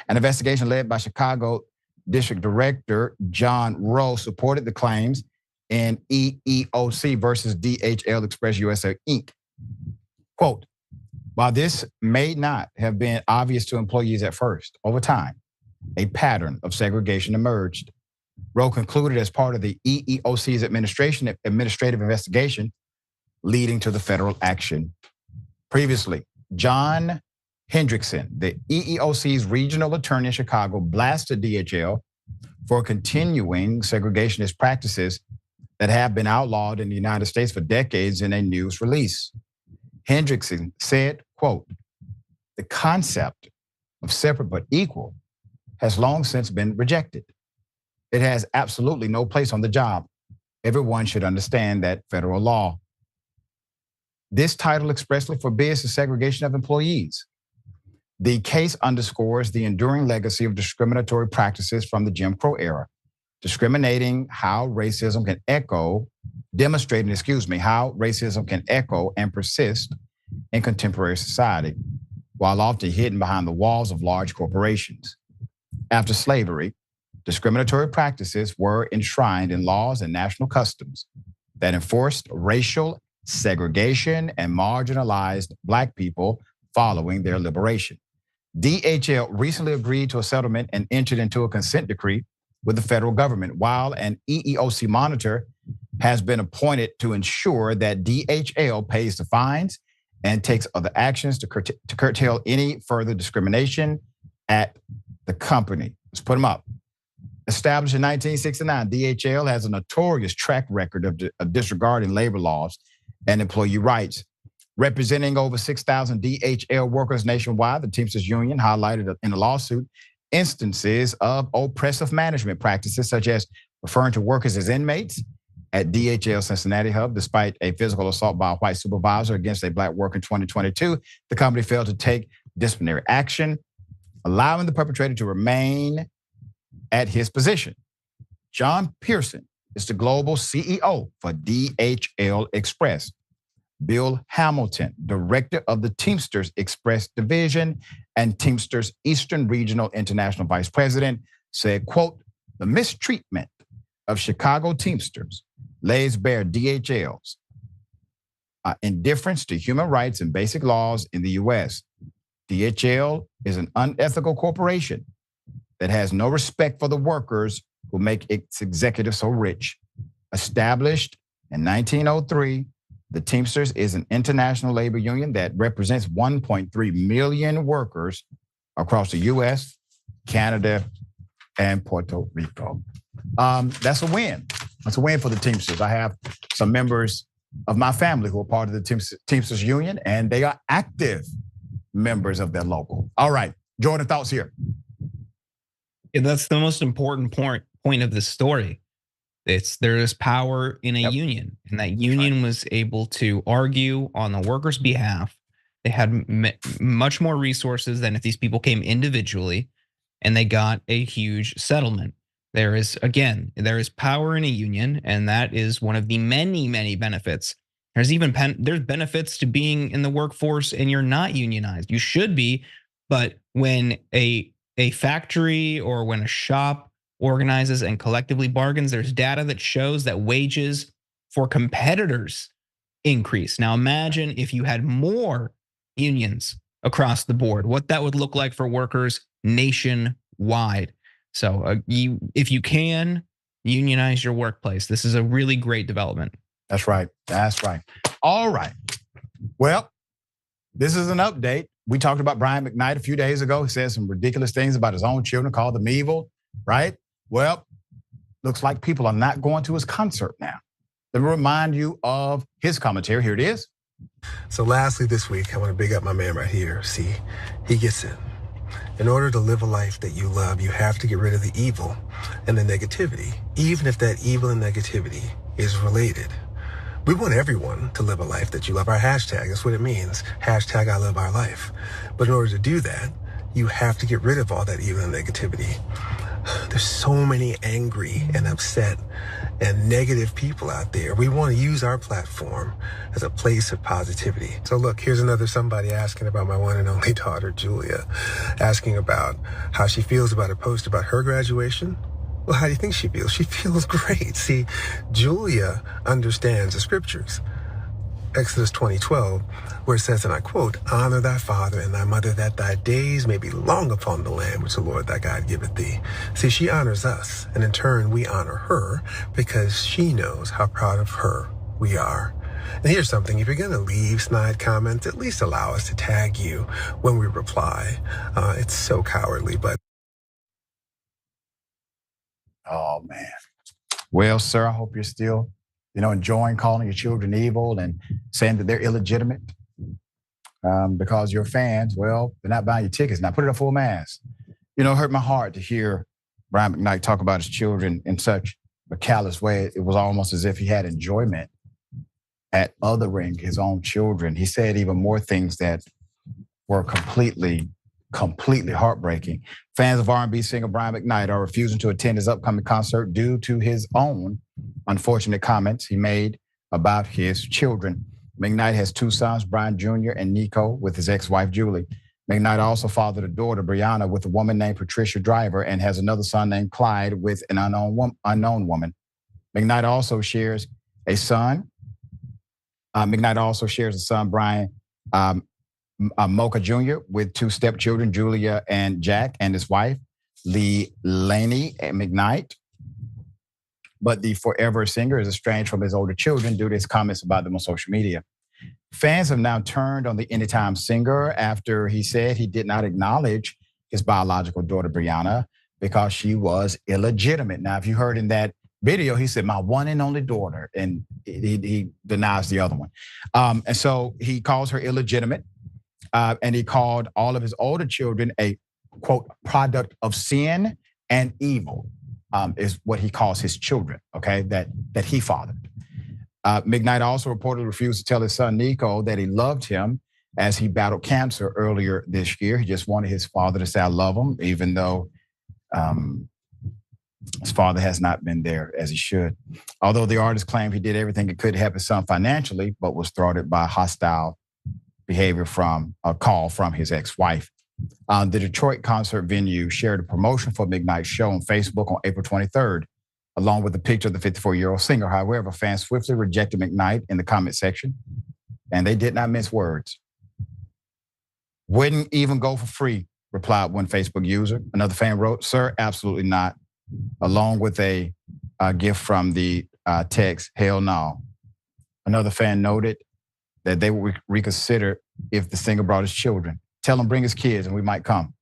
An investigation led by Chicago District Director John Rowe supported the claims in EEOC versus DHL Express USA Inc. Quote, while this may not have been obvious to employees at first, over time, a pattern of segregation emerged. Rowe concluded as part of the EEOC's administrative investigation leading to the federal action. Previously, John Hendrickson, the EEOC's regional attorney in Chicago, blasted DHL for continuing segregationist practices that have been outlawed in the United States for decades in a news release. Hendrickson said, quote, the concept of separate but equal has long since been rejected. It has absolutely no place on the job. Everyone should understand that federal law. This title expressly forbids the segregation of employees. The case underscores the enduring legacy of discriminatory practices from the Jim Crow era, demonstrating how racism can echo and persist in contemporary society, while often hidden behind the walls of large corporations. After slavery, discriminatory practices were enshrined in laws and national customs that enforced racial segregation and marginalized Black people following their liberation. DHL recently agreed to a settlement and entered into a consent decree with the federal government, while an EEOC monitor has been appointed to ensure that DHL pays the fines and takes other actions to curtail any further discrimination at the company. Let's put them up. Established in 1969, DHL has a notorious track record of disregarding labor laws and employee rights. Representing over 6,000 DHL workers nationwide, the Teamsters Union highlighted in a lawsuit instances of oppressive management practices, such as referring to workers as inmates at DHL Cincinnati hub. Despite a physical assault by a white supervisor against a Black worker in 2022, the company failed to take disciplinary action, allowing the perpetrator to remain at his position. John Pearson is the global CEO for DHL Express. Bill Hamilton, director of the Teamsters Express Division and Teamsters Eastern Regional International Vice President, said, quote, the mistreatment of Chicago Teamsters lays bare DHL's indifference to human rights and basic laws in the U.S. DHL is an unethical corporation that has no respect for the workers who make its executives so rich. Established in 1903, the Teamsters is an international labor union that represents 1.3 million workers across the U.S., Canada, and Puerto Rico. That's a win. That's a win for the Teamsters. I have some members of my family who are part of the Teamsters Union, and they are active members of their local. All right, Jordan, thoughts here? Yeah, that's the most important point of this story. There is power in a union, and that union was able to argue on the workers' behalf. They had much more resources than if these people came individually, and they got a huge settlement. There is power in a union, and that is one of the many, many benefits. There's benefits to being in the workforce and you're not unionized. You should be, but when a factory or when a shop organizes and collectively bargains, there's data that shows that wages for competitors increase. Now imagine if you had more unions across the board, what that would look like for workers nationwide. So if you can, unionize your workplace. This is a really great development. That's right. That's right. All right. Well, this is an update. We talked about Brian McKnight a few days ago. He said some ridiculous things about his own children, called them evil, right? Well, looks like people are not going to his concert now. Let me remind you of his commentary. Here it is. So lastly this week, I want to big up my man right here. See, he gets it. In order to live a life that you love, you have to get rid of the evil and the negativity, even if that evil and negativity is related. We want everyone to live a life that you love. Our hashtag, that's what it means. Hashtag I love our life. But in order to do that, you have to get rid of all that evil and negativity. There's so many angry and upset and negative people out there. We want to use our platform as a place of positivity. So look, here's another somebody asking about my one and only daughter, Julia, asking about how she feels about a post about her graduation. Well, how do you think she feels? She feels great. See, Julia understands the scriptures. Exodus 20:12, where it says, and I quote, honor thy father and thy mother, that thy days may be long upon the land which the Lord thy God giveth thee. See, she honors us, and in turn we honor her because she knows how proud of her we are. And here's something, if you're gonna leave snide comments, at least allow us to tag you when we reply. It's so cowardly, but. Oh, man. Well, sir, I hope you're still enjoying calling your children evil and saying that they're illegitimate because your fans, well, they're not buying your tickets. Now put it at full mass. It hurt my heart to hear Brian McKnight talk about his children in such a callous way. It was almost as if he had enjoyment at othering his own children. He said even more things that were completely heartbreaking. Fans of R&B singer Brian McKnight are refusing to attend his upcoming concert due to his own unfortunate comments he made about his children. McKnight has two sons, Brian Jr. and Nico, with his ex-wife, Julie. McKnight also fathered a daughter, Brianna, with a woman named Patricia Driver, and has another son named Clyde with an unknown woman. McKnight also shares a son. Brian Mocha Jr. with two stepchildren, Julia and Jack, and his wife, Laney McKnight. But the forever singer is estranged from his older children due to his comments about them on social media. Fans have now turned on the anytime singer after he said he did not acknowledge his biological daughter, Brianna, because she was illegitimate. Now, if you heard in that video, he said, my one and only daughter, and he denies the other one. And so he calls her illegitimate. And he called all of his older children a, quote, product of sin and evil, is what he calls his children, okay, that he fathered. McKnight also reportedly refused to tell his son Nico that he loved him as he battled cancer earlier this year. He just wanted his father to say, I love him, even though his father has not been there as he should. Although the artist claimed he did everything he could to help his son financially, but was thwarted by hostile behavior from a call from his ex-wife. The Detroit concert venue shared a promotion for McKnight's show on Facebook on April 23rd, along with a picture of the 54-year-old singer. However, fans swiftly rejected McKnight in the comment section, and they did not mince words. Wouldn't even go for free, replied one Facebook user. Another fan wrote, sir, absolutely not, along with a gift from the text, hell no. Another fan noted that they would reconsider if the singer brought his children. Tell him bring his kids and we might come.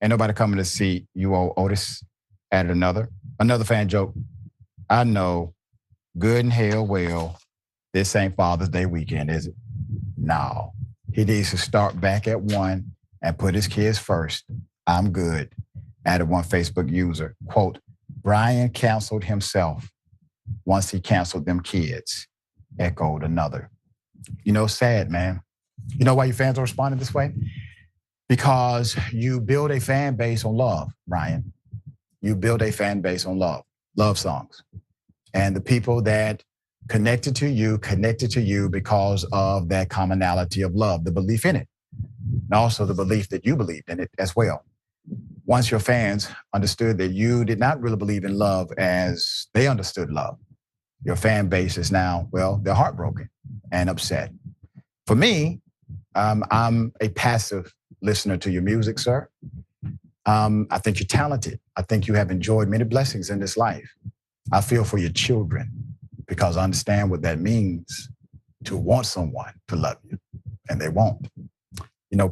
Ain't nobody coming to see you, old Otis, added another. Another fan joked, I know good and hell well, this ain't Father's Day weekend, is it? No, he needs to start back at one and put his kids first. I'm good, added one Facebook user. Quote, Brian canceled himself once he canceled them kids, echoed another. Sad, man. You know why your fans are responding this way? Because you build a fan base on love, Brian. You build a fan base on love songs. And the people that connected to you because of that commonality of love, the belief in it. And also the belief that you believed in it as well. Once your fans understood that you did not really believe in love as they understood love, your fan base is now, well, they're heartbroken and upset. For me, I'm a passive listener to your music, sir. I think you're talented. I think you have enjoyed many blessings in this life. I feel for your children because I understand what that means to want someone to love you, and they won't.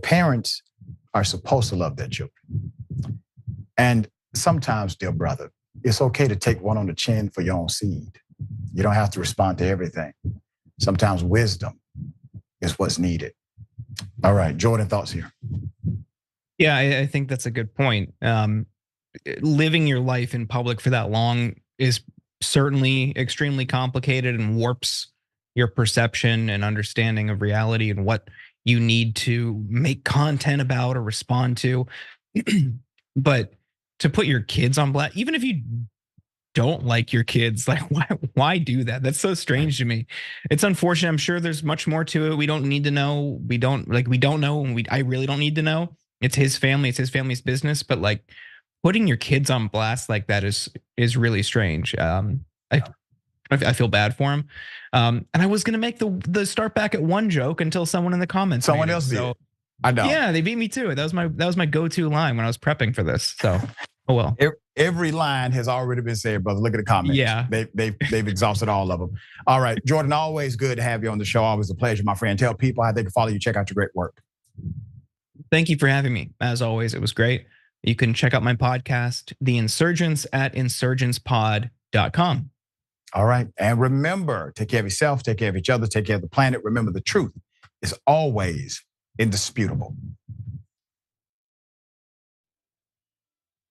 Parents are supposed to love their children. And sometimes, dear brother, it's okay to take one on the chin for your own seed. You don't have to respond to everything. Sometimes wisdom is what's needed. All right, Jordan, thoughts here? Yeah, I think that's a good point. Living your life in public for that long is certainly extremely complicated and warps your perception and understanding of reality and what you need to make content about or respond to. But to put your kids on blast, even if you don't like your kids. Like, why do that? That's so strange to me. It's unfortunate. I'm sure there's much more to it. We don't need to know. We don't know. And I really don't need to know. It's his family. It's his family's business. But like putting your kids on blast like that is really strange. I feel bad for him. And I was gonna make the start back at one joke until someone in the comments. Someone else did. I know. Yeah, they beat me to it. That was my go-to line when I was prepping for this. So, oh well. Every line has already been said, brother. Look at the comments. Yeah, they've exhausted all of them. All right, Jordan, always good to have you on the show. Always a pleasure, my friend. Tell people how they can follow you. Check out your great work. Thank you for having me. As always, it was great. You can check out my podcast, The Insurgents, at insurgentspod.com. All right, and remember, take care of yourself, take care of each other, take care of the planet. Remember, the truth is always indisputable.